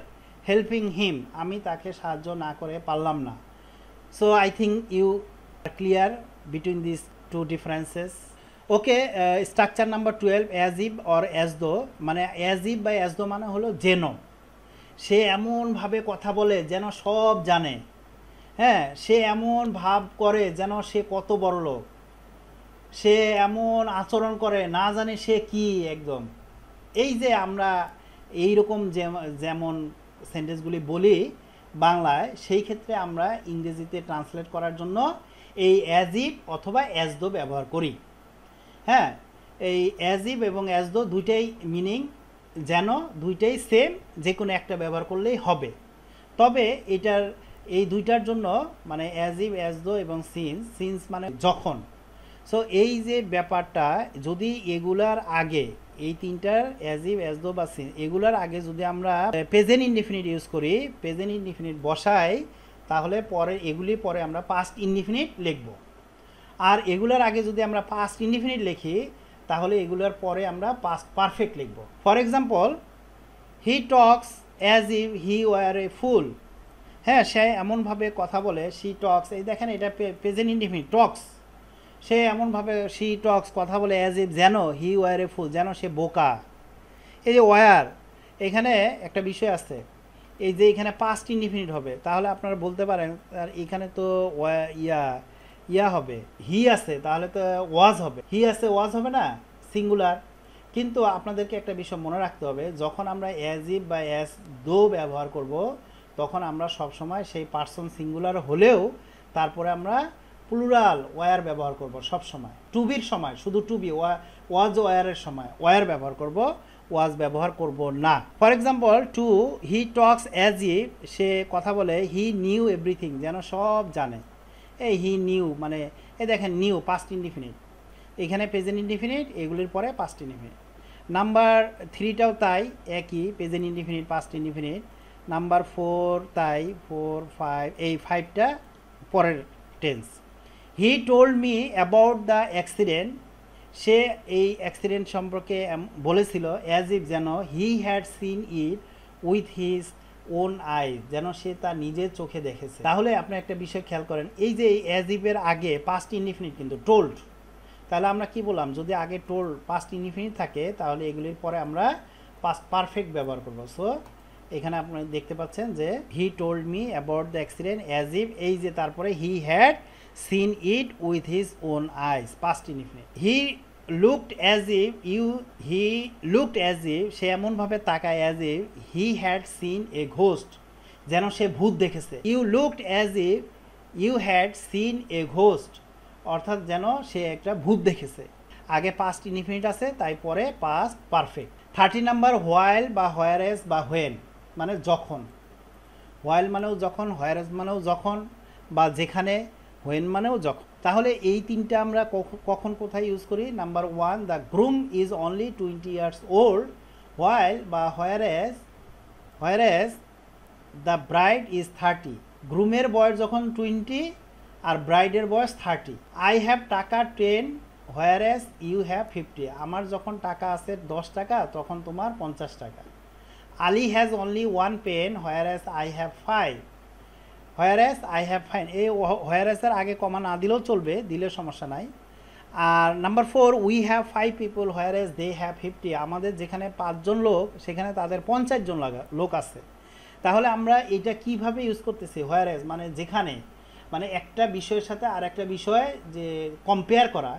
helping him, আমি তাকে সাহায্য না করে পারলাম না। So I think you are clear between this two differences. Okay, structure number 12 as if or as though, মানে অ্যাজ ইফ বা অ্যাজ দো মানে হলো যেন, সে এমনভাবে কথা বলে যেন সব জানে, হ্যাঁ, সে এমন ভাব করে যেন সে কত বড় লোক, সে এমন আচরণ করে না জানে সে কি একদম। এই যে আমরা এইরকম যেমন সেন্টেন্সগুলি বলি বাংলায়, সেই ক্ষেত্রে আমরা ইংরেজিতে ট্রান্সলেট করার জন্য এই অ্যাজ ইফ অথবা অ্যাজ দো ব্যবহার করি। হ্যাঁ, এই অ্যাজ ইফ এবং অ্যাজ দো দুইটাই মিনিং যেন, দুইটাই সেম, যে কোনো একটা ব্যবহার করলেই হবে। তবে এই দুইটার জন্য মানে অ্যাজ ইফ, অ্যাজ দো এবং সিন্স মানে যখন। সো এই যে ব্যাপারটা, যদি এগুলার আগে এই তিনটার অ্যাজ ইফ, অ্যাজ দো বা সিন্স, এগুলার আগে যদি আমরা প্রেজেন্ট ইনডিফিনিট ইউজ করি, প্রেজেন্ট ইনডিফিনিট বসাই, তাহলে এগুলি পরে আমরা পাস্ট ইনডিফিনিট লিখব। আর এগুলার আগে যদি আমরা পাস্ট ইনডিফিনিট লিখি তাহলে এগুলোর পরে আমরা পাস্ট পারফেক্ট লিখব। For example he talks as if he were a fool, হ্যাঁ, সে এমনভাবে কথা বলে, শি টক্স, এই দেখেন এটা প্রেজেন্ট ইনডিফিনিট টক্স, সে এমনভাবে শি টক্স কথা বলে অ্যাজ ইফ যেন হি ওয়ার এ ফুল, যেন সে বোকা। এই যে ওয়ার, এখানে একটা বিষয় আছে, এই যে এখানে পাস্ট ইনডিফিনিট হবে, তাহলে আপনারা বলতে পারেন আর এখানে তো ইয়া হবে, হি আছে, তাহলে তো ওয়াজ হবে, হি আছে ওয়াজ হবে না, সিঙ্গুলার। কিন্তু আপনাদেরকে একটা বিষয় মনে রাখতে হবে, যখন আমরা অ্যাজ ইফ বা অ্যাজ দো ব্যবহার করব তখন আমরা সবসময় সেই পার্সন সিঙ্গুলার হলেও তারপরে আমরা প্লুরাল ওয়ার ব্যবহার করব সবসময়। টুবির সময় শুধু টুবি, ওয়াজ ওয়ারের সময় ওয়ার ব্যবহার করব, ওয়াজ ব্যবহার করব না। For example 2 he talks as if, সে কথা বলে হি নিউ এভরিথিং, যেন সব জানে। এই হি নিউ মানে এই দেখেন নিউ পাস্ট ইনডিফিনিট, এখানে প্রেজেন্ট ইনডিফিনিট, এগুলির পরে পাস্ট ইনডিফিনিট। নাম্বার 3টাও তাই, একই present indefinite past indefinite. Number 4 তাই, 4 5, এই 5টা পরের tense. He told me about the accident, সে এই অ্যাক্সিডেন্ট সম্পর্কে বলেছিল অ্যাজ ইফ যেন he had seen it with his own eye, যেন সে তার নিজের চোখে দেখেছে। তাহলে আপনি একটা বিষয় খেয়াল করেন, এই যে অ্যাজ ইফের আগে পাস্ট ইনডিফিনিট কিন্তু টোল্ড, তাহলে আমরা কি বললাম, যদি আগে টোল্ড পাস্ট ইনডিফিনিট থাকে তাহলে এগুলির পরে আমরা পাস্ট পারফেক্ট ব্যবহার করব। সো এখানে আপনি দেখতে পাচ্ছেন যে he told me about the accident as if, এই যে তারপরে he had seen it with his own eyes, past indefinite. He looked as if he looked as if, সে এমনভাবে তাকায় as if he had seen a ghost, যেন সে ভূত দেখেছে। You looked as if you had seen a ghost, অর্থাৎ যেন সে একটা ভূত দেখেছে। আগে পাস্ট ইনডিফিনিট আছে, তাই পরে পাস্ট পারফেক্ট। 30 নাম্বার হোয়াইল বা হোয়ারেস বা হোয়েন, মানে যখন। হোয়াইল মানেও যখন, হোয়ারেস মানেও যখন বা যেখানে, হোয়েন মানেও যখন। তাহলে এই তিনটা আমরা কখন কোথায় ইউজ করি? Number 1, the groom is only 20 years old, while বা হোয়ারেস দ্য ব্রাইড ইজ 30, গ্রুমের বয়স যখন 20 আর ব্রাইডের বয়স 30। আই হ্যাভ টাকা 10 হোয়ারেস ইউ হ্যাভ 50, আমার যখন টাকা আছে 10 টাকা তখন তোমার 50 টাকা। Ali has only 1 pen whereas I have 5, whereas I have 5, এই হোয়ারেসের আগে কমা না দিলেও চলবে, দিলে সমস্যা নাই। আর number 4, we have 5 people whereas they have 50, আমাদের যেখানে 5 জন লোক সেখানে তাদের 50 জন লোক আছে। তাহলে আমরা এটা কিভাবে ইউজ করতেছি? হোয়ারেস মানে যেখানে, মানে একটা বিষয়ের সাথে আর একটা বিষয় যে কম্পেয়ার করা,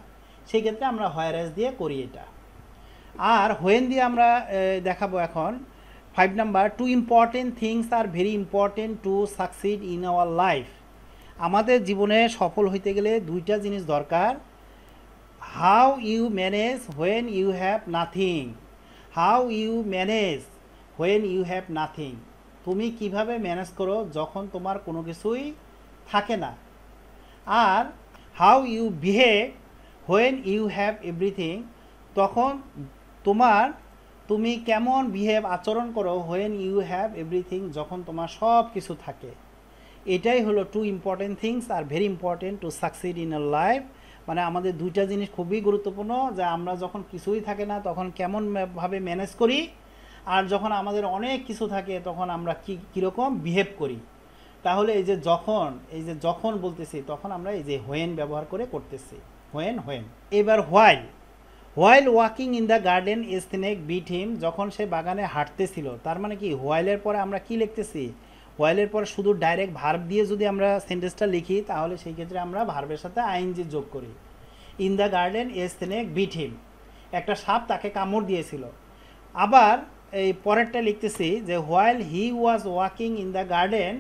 সেই ক্ষেত্রে আমরা হোয়ারেস দিয়ে করি এটা। আর হোয়েন দিয়ে আমরা দেখাবো এখন। 5 number, two important things are very important to succeed in our life, আমাদের জীবনে সফল হইতে গেলে দুইটা জিনিস দরকার। How you manage when you have nothing, how you manage when you have nothing, তুমি কিভাবে ম্যানেজ করো যখন তোমার কোনো কিছুই থাকে না। আর how you behave when you have everything, তখন তুমি কেমন বিহেভ আচরণ করো হোয়েন ইউ হ্যাভ এভরিথিং, যখন তোমার সব কিছু থাকে। এটাই হলো two important things are very important to succeed in our life, মানে আমাদের দুইটা জিনিস খুবই গুরুত্বপূর্ণ, যে আমরা যখন কিছুই থাকে না তখন কেমনভাবে ম্যানেজ করি, আর যখন আমাদের অনেক কিছু থাকে তখন আমরা কীরকম বিহেভ করি। তাহলে এই যে যখন বলতেছি তখন আমরা এই যে হোয়েন ব্যবহার করে করতেছি, হোয়েন। এবার while walking in the garden a snake bit him, যখন সে বাগানে হাঁটতেছিল, তার মানে কি হোয়াইলের পরে আমরা কি লিখতেছি? হোয়াইলের পরে শুধু ডাইরেক্ট ভার্ব দিয়ে যদি আমরা সেন্টেন্সটা লিখি তাহলে সেই ক্ষেত্রে আমরা ভার্বের সাথে আইএনজি যোগ করি। In the garden a snake bit him, একটা সাপ তাকে কামড় দিয়েছিল। আবার এই পরেরটা লিখতেছি যে while he was walking in the garden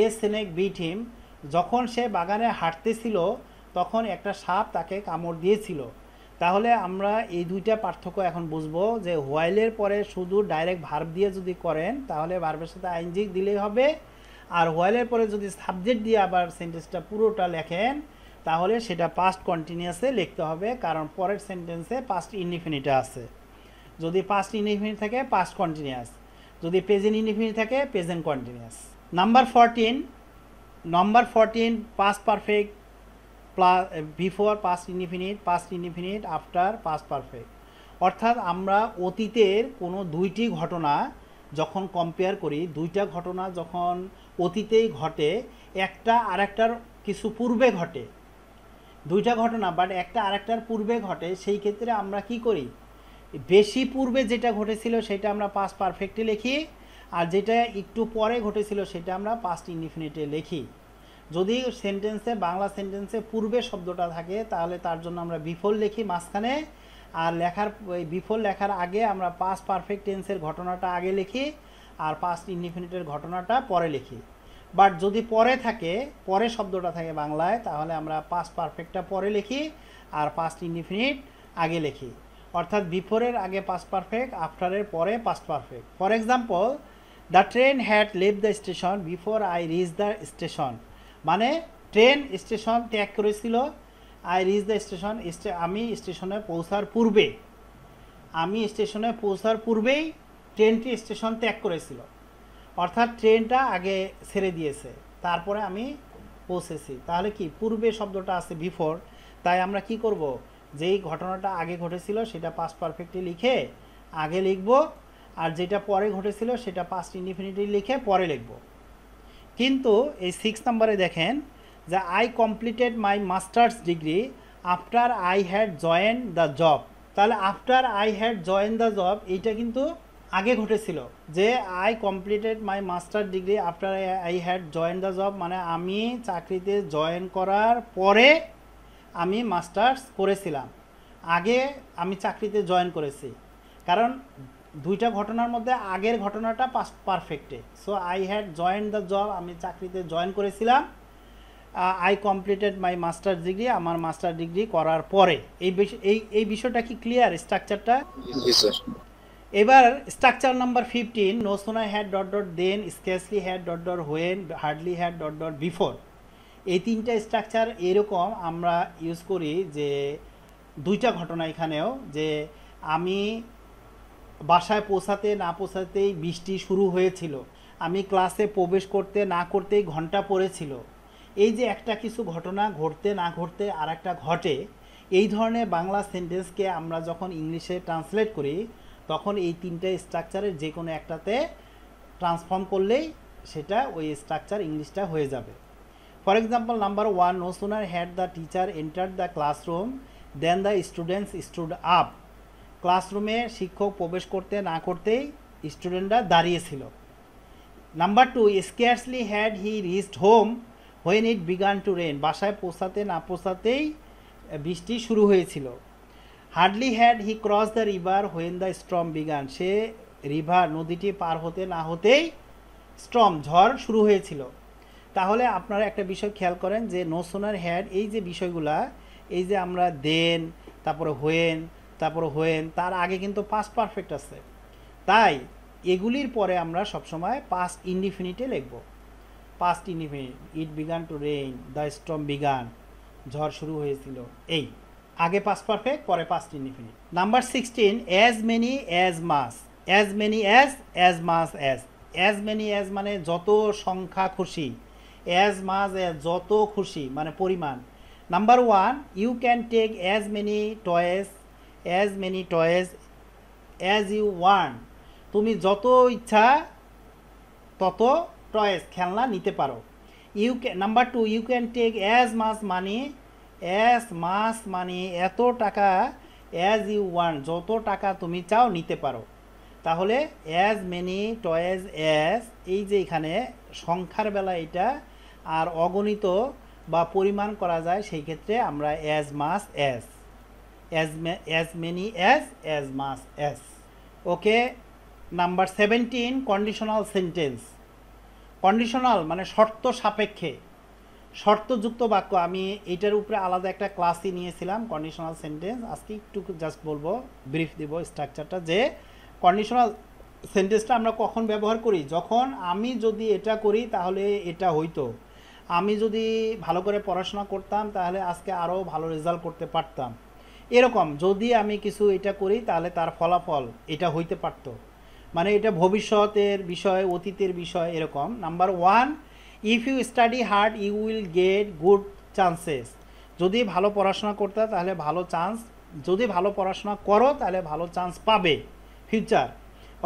a snake bit him, যখন সে বাগানে হাঁটতেছিল তখন একটা সাপ তাকে কামড় দিয়েছিল। তাহলে আমরা এই দুইটা পার্থক্য এখন বুঝবো, যে হোয়াইলের পরে শুধু ডাইরেক্ট ভার্ব দিয়ে যদি করেন তাহলে ভার্বের সাথে আইএনজি দিলেই হবে, আর হোয়াইলের পরে যদি সাবজেক্ট দিয়ে আবার সেন্টেন্সটা পুরোটা লেখেন তাহলে সেটা পাস্ট কন্টিনিউয়াসে লিখতে হবে, কারণ পরের সেন্টেন্সে পাস্ট ইনডিফিনিট আছে। যদি পাস্ট ইনডিফিনিট থাকে পাস্ট কন্টিনিউয়াস, যদি প্রেজেন্ট ইনডিফিনিট থাকে present continuous. Number 14 past perfect before past indefinite after past perfect, অর্থাৎ আমরা অতীতের কোনো দুইটি ঘটনা যখন কম্পেয়ার করি, দুইটা ঘটনা যখন অতীতেই ঘটে, একটা আরেকটার কিছু পূর্বে ঘটে, দুইটা ঘটনা বাট একটা আরেকটার পূর্বে ঘটে, সেই ক্ষেত্রে আমরা কি করি? বেশি পূর্বে যেটা ঘটেছিল সেটা আমরা পাস্ট পারফেক্টে লিখি, আর যেটা একটু পরে ঘটেছিল সেটা আমরা পাস্ট ইনডিফিনিটে লিখি। যদি সেন্টেন্সে বাংলা সেন্টেন্সে পূর্বে শব্দটা থাকে তাহলে তার জন্য আমরা বিফোর লিখি মাঝখানে, আর বিফোর লেখার আগে আমরা পাস্ট পারফেক্ট টেন্সের ঘটনাটা আগে লিখি আর পাস্ট ইনডিফিনিটের ঘটনাটা পরে লিখি। বাট যদি পরে শব্দটা থাকে বাংলায় তাহলে আমরা পাস্ট পারফেক্টটা পরে লিখি আর পাস্ট ইনডিফিনিট আগে লিখি, অর্থাৎ বিফোরের আগে পাস্ট পারফেক্ট, আফটারের পরে past perfect. For example, the train had left the station before I reach the station, মানে ট্রেন স্টেশন ত্যাগ করেছিল, আই রিচ দ্য স্টেশন, আমি স্টেশনে পৌঁছার পূর্বেই ট্রেনটি স্টেশন ত্যাগ করেছিল, অর্থাৎ ট্রেনটা আগে ছেড়ে দিয়েছে তারপরে আমি পৌঁছেছি। তাহলে কি পূর্বে শব্দটা আছে বিফোর, তাই আমরা কি করব? যেই ঘটনাটা আগে ঘটেছিল সেটা পাস্ট পারফেক্টে লিখে আগে লিখব, আর যেটা পরে ঘটেছিল সেটা পাস্ট ইনডিফিনিটলি লিখে পরে লিখব। কিন্তু এই 6 নম্বরে দেখেন যে I completed my masters degree after I had join the job. তাহলে after I had join the job এইটা কিন্তু আগে ঘটেছিল, যে I completed my master degree after I had join the job মানে আমি চাকরিতে জয়েন করার পরে আমি মাস্টার্স করেছিলাম, আগে আমি চাকরিতে জয়েন করেছি। কারণ দুইটা ঘটনার মধ্যে আগের ঘটনাটা পাস্ট পারফেক্টে। So I had join the job, আমি চাকরিতে জয়েন করেছিলাম। I completed my master degree, আমার মাস্টার ডিগ্রি করার পরে। এই বিষয়টা কি ক্লিয়ার স্ট্রাকচারটা? জি স্যার। এবার structure number 15, no sooner had dot dot then, scarcely had dot dot when, hardly had dot dot before. এই তিনটা স্ট্রাকচার এরকম আমরা ইউজ করি যে দুইটা ঘটনা এখানেও, যে আমি বাসায় পৌঁছাতে না পৌঁছাতেই বৃষ্টি শুরু হয়েছিল, আমি ক্লাসে প্রবেশ করতে না করতেই ঘন্টা পড়েছিল। এই যে একটা কিছু ঘটনা ঘটতে না ঘটতে আর একটা ঘটে, এই ধরনের বাংলা সেন্টেন্সকে আমরা যখন ইংলিশে ট্রান্সলেট করি তখন এই তিনটে স্ট্রাকচারের যে কোনো একটাতে ট্রান্সফর্ম করলেই সেটা ওই স্ট্রাকচার ইংলিশটা হয়ে যাবে। For example number 1, no sooner had the teacher entered the classroom than the students stood up. ক্লাসরুমে শিক্ষক প্রবেশ করতে না করতেই স্টুডেন্টরা দাঁড়িয়েছিল। Number 2, scarcely had he reached home when it began to rain. বাসায় পৌঁছাতে না পৌঁছাতেই বৃষ্টি শুরু হয়েছিল। Hardly had he cross the river when the storm began. সে রিভার নদীটি পার হতে না হতেই স্টর্ম ঝড় শুরু হয়েছিল। তাহলে আপনারা একটা বিষয় খেয়াল করেন যে নো সুনার হ্যাড, এই যে বিষয়গুলা, এই যে আমরা দেন, তারপরে হোয়েন, তার আগে কিন্তু পাস্ট পারফেক্ট আছে, তাই এগুলির পরে আমরা সবসময় পাস্ট ইনডিফিনিটে লিখব। Past indefinite, it began two rain, the storm began, ঝড় শুরু হয়েছিল। এই আগে পাস্ট পারফেক্ট, পরে past indefinite. Number 16, as many as much. As many as much as. As many as মানে যত সংখ্যা খুশি, অ্যাজ মাস অ্যাজ যত খুশি মানে পরিমাণ। Number 1, you can take as many toys as you want. তুমি যত ইচ্ছা তত টয়েস খেলনা নিতে পারো। Number 2, you can take as much money এত টাকা, অ্যাজ ইউ ওয়ান্ট যত টাকা তুমি চাও নিতে পারো। তাহলে অ্যাজ মেনি টয়েস অ্যাজ, এই যে এখানে সংখ্যার বেলা এটা, আর অগণিত বা পরিমাণ করা যায় সেই ক্ষেত্রে আমরা as much as many as much as. Okay. Number 17, conditional sentence. Conditional মানে শর্ত সাপেক্ষে, শর্তযুক্ত বাক্য। আমি এটার উপরে আলাদা একটা ক্লাসই নিয়েছিলাম কন্ডিশনাল সেন্টেন্স। আজকে একটু জাস্ট বলবো, ব্রিফ দিব স্ট্রাকচারটা, যে কন্ডিশনাল সেন্টেন্সটা আমরা কখন ব্যবহার করি, যখন আমি যদি এটা করি তাহলে এটা হইতো, আমি যদি ভালো করে পড়াশোনা করতাম তাহলে আজকে আরও ভালো রেজাল্ট করতে পারতাম, এরকম। যদি আমি কিছু এটা করি তাহলে তার ফলাফল এটা হইতে পারতো, মানে এটা ভবিষ্যতের বিষয়, অতীতের বিষয়, এরকম। Number 1, if you study hard you will get good chances. যদি ভালো পড়াশোনা করতে তাহলে ভালো চান্স, যদি ভালো পড়াশোনা করো তাহলে ভালো চান্স পাবে। ফিউচার,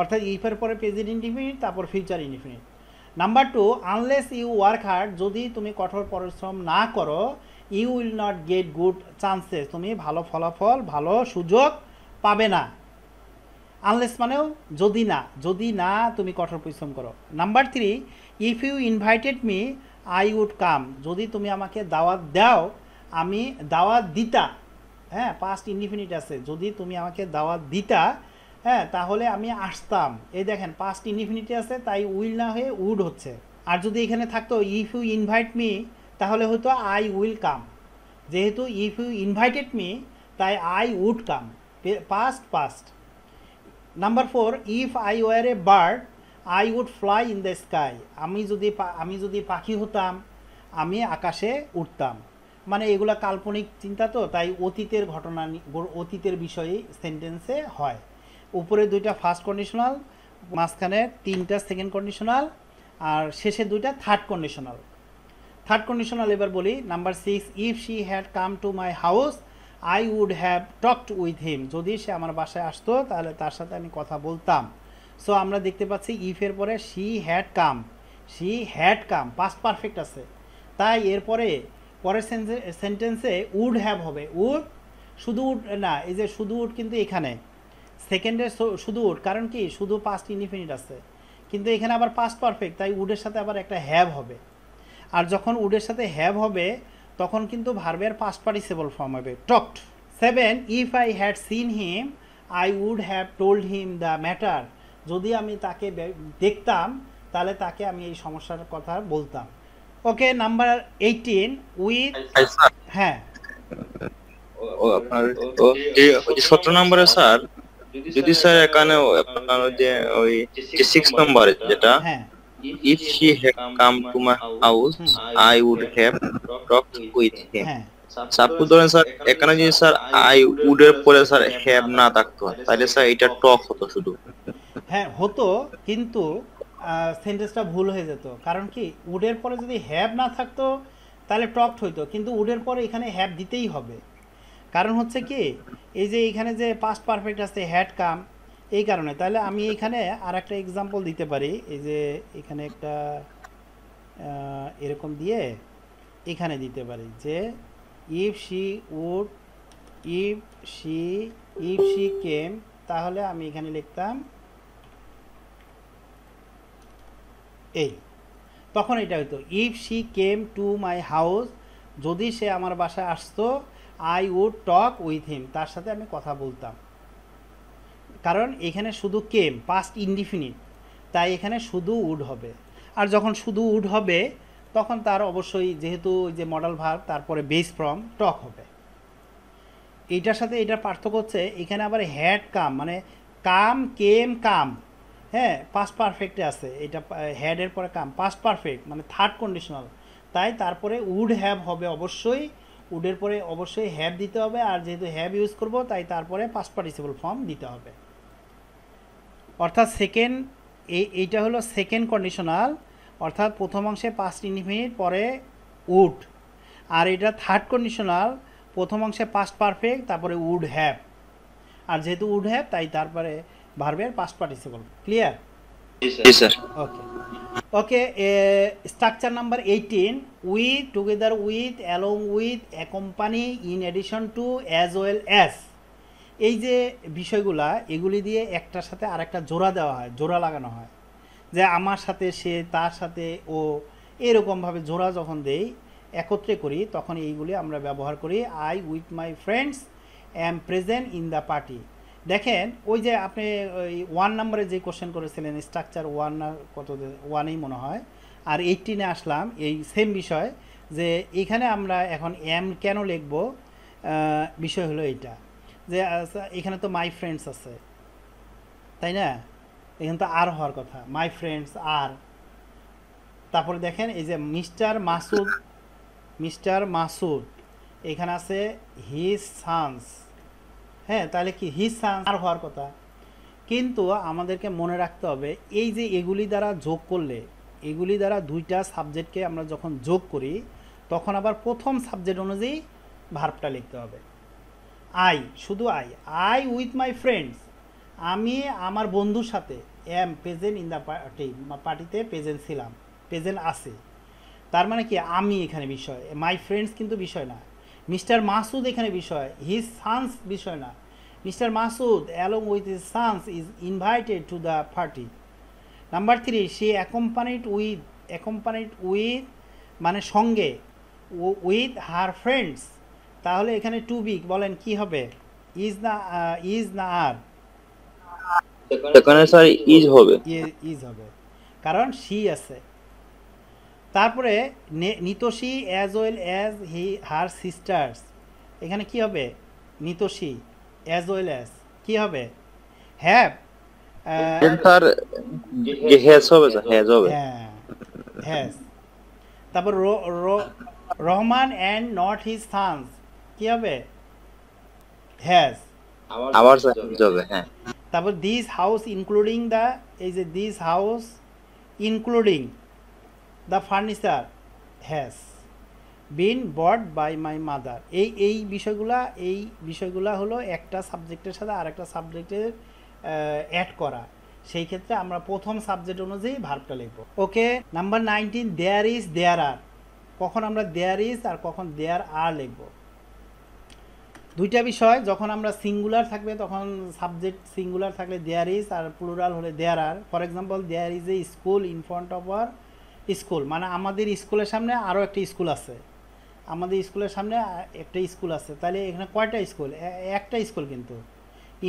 অর্থাৎ ইফের পরে প্রেজেন্ট ইনডিফিনিট, তারপর future indefinite. Number 2, unless you work hard, যদি তুমি কঠোর পরিশ্রম না করো, you will not get good chances, তুমি ভালো ফলাফল, ভালো সুযোগ পাবে না। আনলেস মানেও যদি না তুমি কঠোর পরিশ্রম করো। Number 3, if you invited me I would come, যদি তুমি আমাকে দাওয়াত দাও আমি দাওয়াত দিতা। হ্যাঁ, পাস্ট ইনডিফিনিট আছে, যদি তুমি আমাকে দাওয়াত দিতা, হ্যাঁ, তাহলে আমি আসতাম। এই দেখেন পাস্ট ইনডিফিনিটি আছে, তাই উইল না হয়ে উড হচ্ছে। আর যদি এখানে থাকতো ইফ ইউ ইনভাইট মি তাহলে হয়তো আই উইল কাম। যেহেতু ইফ ইউ ইনভাইটেড মি তাই I would come, past. Number 4, if I were a bird I would fly in the sky, আমি যদি পাখি হতাম আমি আকাশে উঠতাম। মানে এগুলা কাল্পনিক চিন্তা, তো তাই অতীতের ঘটনা, অতীতের বিষয়ে সেন্টেন্সে হয়। উপরে দুইটা ফার্স্ট কন্ডিশনাল, মাঝখানে তিনটা সেকেন্ড কন্ডিশনাল, আর শেষে দুইটা থার্ড কন্ডিশনাল। এবার বলি number 6, if she had come to my house I would have talked with him, যদি সে আমার বাসায় আসতো তাহলে তার সাথে আমি কথা বলতাম। সো আমরা দেখতে পাচ্ছি ইফের পরে she had come past perfect আছে, তাই এরপরে পরের সেন্টেন্সে উড হ্যাভ হবে। উড শুধু উড না, এই যে শুধু উড কিন্তু এখানে সেকেন্ডে শুধু উড, কারণ কি শুধু পাস্ট ইনডিফিনিট আছে, কিন্তু এখানে আবার পাস্ট পারফেক্ট, তাই উডের সাথে আবার একটা হ্যাভ হবে। আর যখন উডের সাথে হ্যাভ হবে তখন কিন্তু ভার্বের পাস্ট পার্টিসিপল ফর্ম হবে talked. 7 if I had seen him I would have told him the matter. যদি আমি তাকে দেখতাম তাহলে তাকে আমি এই সমস্যার কথা বলতাম। ওকে, নাম্বার 18 উইথ। স্যার হ্যাঁ, ও আপনার তো ওই যে 17 নম্বরে স্যার, যদি স্যার এখানে আপনার ওই যে 6 নম্বরে যেটা হ্যাঁ, if she had come to my house I would have talked with him। হ্যাঁ, সাপোজ ধরেন স্যার এখানে যদি স্যার আই উড এর পরে স্যার হ্যাভ না থাকতো তাহলে স্যার এটা টক হতো শুধু। হ্যাঁ হতো, কিন্তু সেন্টেন্সটা ভুল হয়ে যেত। কারণ কি উডের পরে যদি হ্যাভ না থাকতো তাহলে টকড হইতো, কিন্তু উডের পরে এখানে হ্যাভ দিতেই হবে। কারণ হচ্ছে কি এই যে এখানে যে পাস্ট পারফেক্ট আছে হ্যাড কাম, এই কারণে। তাহলে আমি এখানে আর একটা এক্সাম্পল দিতে পারি, এই যে এখানে একটা এরকম দিয়ে এখানে দিতে পারি যে if she would if she came, তাহলে আমি এখানে লিখতাম এই, তখন এটা হতো if she came to my house, যদি সে আমার বাসায় আসতো I would talk with him, তার সাথে আমি কথা বলতাম। কারণ এখানে শুধু কেম পাস্ট ইনডিফিনিট, তাই এখানে শুধু উড হবে। আর যখন শুধু উড হবে তখন তার অবশ্যই যেহেতু যে মডেল ভার্ব তারপরে বেস ফর্ম টক হবে। এইটার সাথে এটার পার্থক্য হচ্ছে এখানে আবার হ্যাড কাম মানে কাম কেম কাম, হ্যাঁ পাস্ট পারফেক্টে আছে, এটা হ্যাডের পরে কাম পাস্ট পারফেক্ট মানে থার্ড কন্ডিশনাল, তাই তারপরে উড হ্যাভ হবে অবশ্যই, উডের পরে অবশ্যই হ্যাভ দিতে হবে। আর যেহেতু হ্যাভ ইউজ করব তাই তারপরে পাস্ট পার্টিসিপল ফর্ম দিতে হবে। অর্থাৎ এইটা হলো সেকেন্ড কন্ডিশনাল, অর্থাৎ প্রথম অংশে পাস্ট ইনডিফিনিট পরে উড, আর এটা থার্ড কন্ডিশনাল প্রথম অংশে পাস্ট পারফেক্ট তারপরে উড হ্যাভ, আর যেহেতু উড হ্যাভ তাই তারপরে ভার্বের পাস্ট পার্টিসিপল। ক্লিয়ার? জি sir. Okay okay, structure number 18 with together with along with accompany in addition to as well as. এই যে বিষয়গুলা এগুলি দিয়ে একটার সাথে আরেকটা জোড়া দেওয়া হয়, জোড়া লাগানো হয়, যে আমার সাথে সে, তার সাথে ও, এরকমভাবে জোড়া যখন দেই একত্রে করি তখন এইগুলি আমরা ব্যবহার করি। I with my friends am present in the party. দেখেন ওই যে আপনি ওই 1 নম্বরে যে কোশ্চেন করেছিলেন স্ট্রাকচার 1 না কত 1এই মনে হয়, আর 18-এ আসলাম এই সেম বিষয়, যে এখানে আমরা এখন এম কেন লিখব, বিষয় হলো এইটা যে এখানে তো মাই ফ্রেন্ডস আছে তাই না, এখানে তো আর হওয়ার কথা, মাই ফ্রেন্ডস আর। তারপরে দেখেন এই যে মিস্টার মাসুদ এখানে আছে হিজ সানস, হ্যাঁ তাহলে কি হিজ সানস আর হওয়ার কথা। কিন্তু আমাদেরকে মনে রাখতে হবে এই যে এগুলি দ্বারা যোগ করলে, এগুলি দ্বারা দুইটা সাবজেক্টকে আমরা যখন যোগ করি তখন আবার প্রথম সাবজেক্ট অনুযায়ী ভার্বটা লিখতে হবে। আই, শুধু আই উইথ মাই ফ্রেন্ডস, আমি আমার বন্ধুর সাথে am present in the party, পার্টিতে প্রেজেন্ট ছিলাম, প্রেজেন্ট আছে, তার মানে কি আমি এখানে বিষয়, মাই ফ্রেন্ডস কিন্তু বিষয় না। মিস্টার মাসুদ এখানে বিষয়, হিজ সানস বিষয় না। Mister Masud along with his sons is invited to the party. Number 3 সে অ্যাকম্পানিড উইথ মানে সঙ্গে, উইথ হার ফ্রেন্ডস, তাহলে এখানে টু বি বলেন কি হবে, ইজ না আর? এখানে স্যার ইজ হবে, ইজ হবে কারণ শি আছে। তারপরে Nitoshi as well as her sisters, এখানে কি হবে, নিতোষী অ্যাজ ওয়েল অ্যাজ কি হবে, হ্যাভ, স্যার যে হ্যাজ হবে স্যার, হ্যাজ হবে, হ্যাঁ হ্যাজ। তারপর Rahman and not his sons কি হবে, হ্যাজ, আবার স্যার হবে, হ্যাঁ। তারপর দিস হাউস ইনক্লুডিং দ্য, এই যে this house including the furniture has been bought by my mother. এই বিষয়গুলা হলো একটা সাবজেক্টের সাথে আরেকটা সাবজেক্টের অ্যাড করা। সেই ক্ষেত্রে আমরা প্রথম সাবজেক্ট অনুযায়ী ভার্বটা লিখব। ওকে, নাম্বার 19, দেয়ার ইজ, দেয়ার আর। কখন আমরা দেয়ার ইজ আর কখন দেয়ার আর লিখব? দুইটা বিষয়, যখন আমরা সিঙ্গুলার থাকবে তখন সাবজেক্ট সিঙ্গুলার থাকলে দেয়ার ইজ, আর প্লুরাল হলে there are. For example, there is a school in front of our school, মানে আমাদের স্কুলের সামনে আরও একটা স্কুল আছে। আমাদের স্কুলের সামনে একটা স্কুল আছে, তাহলে এখানে কয়টা স্কুল? একটা স্কুল। কিন্তু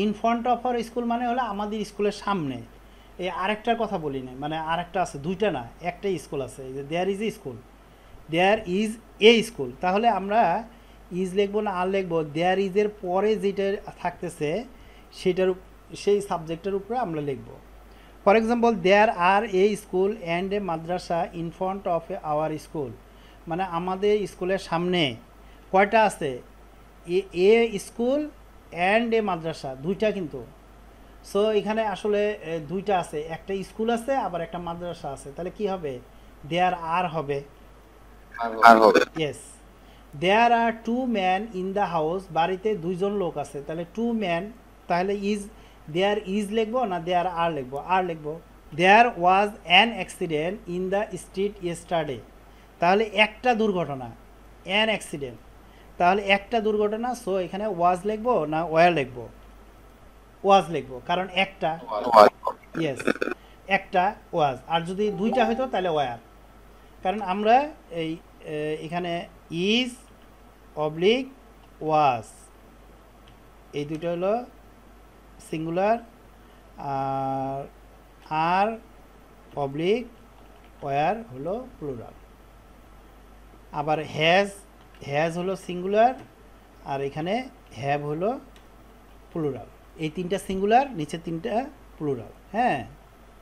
in front of our school মানে হলো আমাদের স্কুলের সামনে। এই আরেকটার কথা বলি না, মানে আরেকটা আছে, দুইটা না, একটাই স্কুল আছে। এই যে there is a school, there is a school, তাহলে আমরা ইজ লিখবো না আর লিখবো? দেয়ার ইজের পরে যেটা থাকতেছে সেই সাবজেক্টের উপরে আমরা লিখব। For example, there are a school and a madrasa in front of our school, মানে আমাদের স্কুলের সামনে কয়টা আছে? এ স্কুল অ্যান্ড এ মাদ্রাসা, দুইটা কিন্তু। সো এখানে আসলে দুইটা আছে, একটা স্কুল আছে আবার একটা মাদ্রাসা আছে, তাহলে কি হবে? দেয়ার আর হবে। Yes, there are two man in the house, বাড়িতে দুইজন লোক আছে, তাহলে টু ম্যান, তাহলে ইজ, দেয়ার ইজ লিখবো না দেয়ার আর লিখবো? আর লিখবো। There was an accident in the street yesterday, তাহলে একটা দুর্ঘটনা, অ্যান অ্যাক্সিডেন্ট, তাহলে একটা দুর্ঘটনা। সো এখানে ওয়াজ লিখবো না ওয়ার লিখবো? ওয়াজ লিখবো, কারণ একটা। ইয়েস, একটা ওয়াজ। আর যদি দুইটা হইতো তাহলে ওয়ার, কারণ আমরা এখানে ইজ অবলিক ওয়াজ, এই দুটো হলো সিঙ্গুলার, আর অবলিক ওয়ার হলো প্লুরাল। আবার হ্যাজ হলো সিঙ্গুলার, আর এখানে হ্যাভ হলো প্লুরাল। এই তিনটা সিঙ্গুলার, নিচে তিনটা প্লুরাল। হ্যাঁ,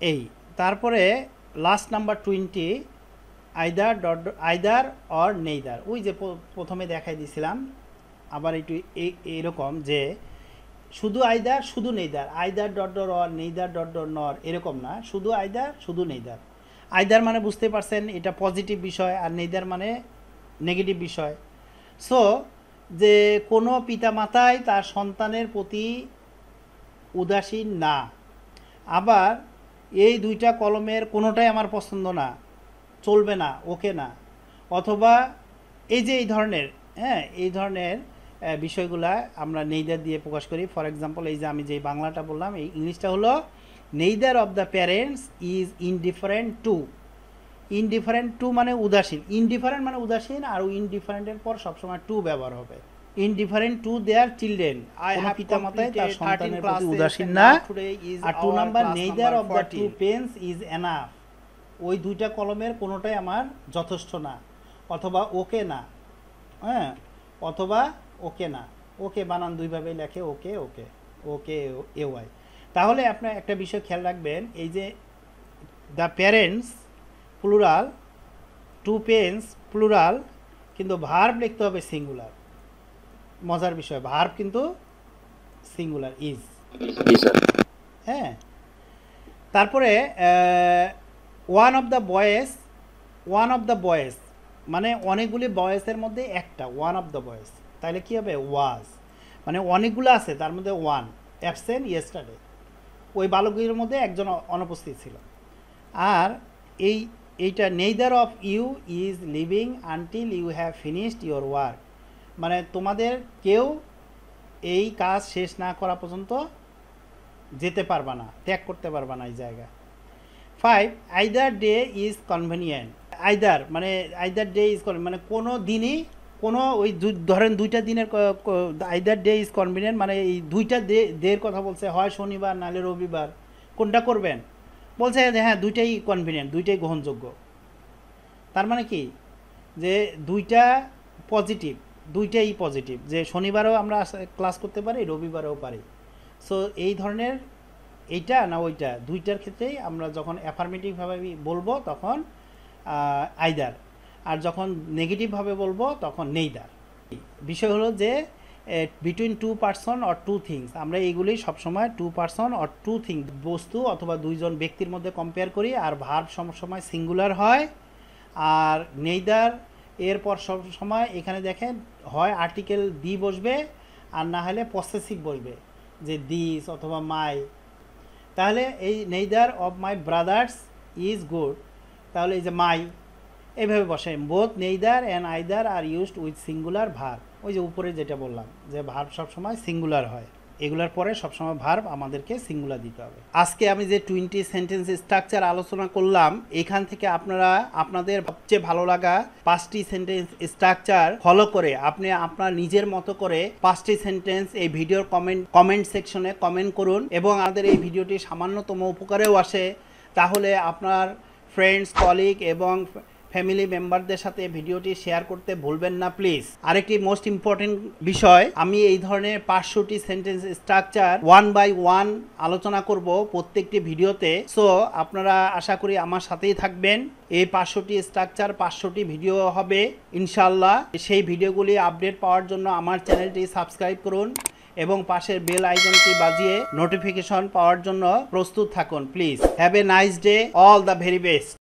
এই তারপরে last number 20, either or neither. ওই যে প্রথমে দেখাই দিয়েছিলাম, আবার একটু এরকম যে শুধু আইদার শুধু neither, either dot dot or, neither dot dot নর, এরকম না, শুধু আইদার শুধু নেইদার। আইদার মানে বুঝতে পারছেন এটা পজিটিভ বিষয়, আর নেইদার মানে নেগেটিভ বিষয়। সো যে কোনো পিতামাতাই তার সন্তানের প্রতি উদাসীন না, আবার এই দুইটা কলমের কোনোটাই আমার পছন্দ না, চলবে না, ওকে না, অথবা এই যে এই ধরনের, হ্যাঁ, এই ধরনের বিষয়গুলা আমরা নেইদার দিয়ে প্রকাশ করি। ফর এক্সাম্পল, এই যে আমি যে বাংলাটা বললাম, এই ইংলিশটা হলো neither of the parents is indifferent two. Indifferent two মানে উদাসীন, ইনডিফারেন্ট মানে উদাসীন, আর ইনডিফারেন্টের পর সবসময় টু ব্যবহার হবে। ইনডিফারেন্ট টু দেয়ার চিলড্রেন, পিতামাতায় তার সন্তানের প্রতি উদাসীন না। আর 2 number, neither of the two pens is enough, ওই দুইটা কলমের কোনোটাই আমার যথেষ্ট না, অথবা ওকে না, হ্যাঁ, অথবা ওকে না। ওকে বানান দুইভাবেই লেখে, ওকে ওকে ওকে এ ওয়াই। তাহলে আপনার একটা বিষয় খেয়াল রাখবেন, এই যে the parents plural, two pens plural, কিন্তু ভার্ব লিখতে হবে সিঙ্গুলার। মজার বিষয়, ভার্ব কিন্তু সিঙ্গুলার, ইজ। হ্যাঁ, তারপরে ওয়ান অফ দ্য বয়েস মানে অনেকগুলি বয়েসের মধ্যে একটা, ওয়ান অফ দ্য বয়েস, তাহলে কি হবে? ওয়াজ, মানে অনেকগুলো আছে তার মধ্যে ওয়ান অ্যাবসেন্ট ইয়েস্টারডে, ওই বালকগুলির মধ্যে একজন অনুপস্থিত ছিল। আর এইটা neither of you is leaving until you have finished your work, মানে তোমাদের কেউ এই কাজ শেষ না করা পর্যন্ত যেতে পারবা না, ত্যাগ করতে পারবা না এই জায়গা। 5, either day is convenient. Either day is মানে কোনো দিনই, কোনো ওই ধরেন দুইটা দিনের, আইদার ডে ইজ কনভেনিয়েন্ট মানে এই দুইটা ডের কথা বলছে, হয় শনিবার নাহলে রবিবার, কোনটা করবেন? বলছে যে হ্যাঁ দুইটাই কনভেনিয়েন্ট, দুইটাই গ্রহণযোগ্য। তার মানে কি যে দুইটা পজিটিভ, দুইটাই পজিটিভ, যে শনিবারেও আমরা ক্লাস করতে পারি, রবিবারেও পারি। সো এই ধরনের এইটা না ওইটা, দুইটার ক্ষেত্রেই আমরা যখন অ্যাফার্মেটিভভাবে বলবো তখন আইদার, আর যখন নেগেটিভভাবে বলবো তখন নেইদার। বিষয় হলো যে between two person or two things, আমরা এইগুলি সবসময় two person or two things, বস্তু অথবা দুইজন ব্যক্তির মধ্যে কম্পেয়ার করি, আর ভার্ব সবসময় সিঙ্গুলার হয়। আর নেইদার এরপর সব সময় এখানে দেখেন হয় আর্টিকেল দি বসবে, আর না হলে পসেসিভ বসবে, যে দিস অথবা মাই। তাহলে এই neither of my brothers is good, তাহলে এই যে মাই এইভাবে বসে। Both neither and either are used with singular verb. ওই যে উপরে যেটা বললাম যে ভার্ব সবসময় সিঙ্গুলার হয়, এগুলার পরে সবসময় ভার্ব আমাদেরকে সিঙ্গুলার দিতে হবে। আজকে আমি যে 20 সেন্টেন্স স্ট্রাকচার আলোচনা করলাম, এখান থেকে আপনারা আপনাদের সবচেয়ে ভালো লাগা 5টি সেন্টেন্স স্ট্রাকচার ফলো করে আপনি আপনার নিজের মতো করে 5টি সেন্টেন্স এই ভিডিওর কমেন্ট সেকশনে কমেন্ট করুন, এবং আমাদের এই ভিডিওটি সামান্যতম উপকারেও আসে তাহলে আপনার ফ্রেন্ডস, কলিগ এবং ফ্যামিলি মেম্বারদের সাথে ভিডিওটি শেয়ার করতে ভুলবেন না প্লিজ। আরেকটি মোস্ট ইম্পর্টেন্ট বিষয়, আমি এই ধরনের 500টি সেন্টেন্স স্ট্রাকচার 1 বাই 1 আলোচনা করব প্রত্যেকটি ভিডিওতে। সো আপনারা আশা করি আমার সাথেই থাকবেন। এই 500টি স্ট্রাকচার 500টি ভিডিও হবে ইনশাআল্লাহ। সেই ভিডিওগুলি আপডেট পাওয়ার জন্য আমার চ্যানেলটি সাবস্ক্রাইব করুন এবং পাশের বেল আইকনটি বাজিয়ে নোটিফিকেশন পাওয়ার জন্য প্রস্তুত থাকুন please. Have a nice day, all the very best.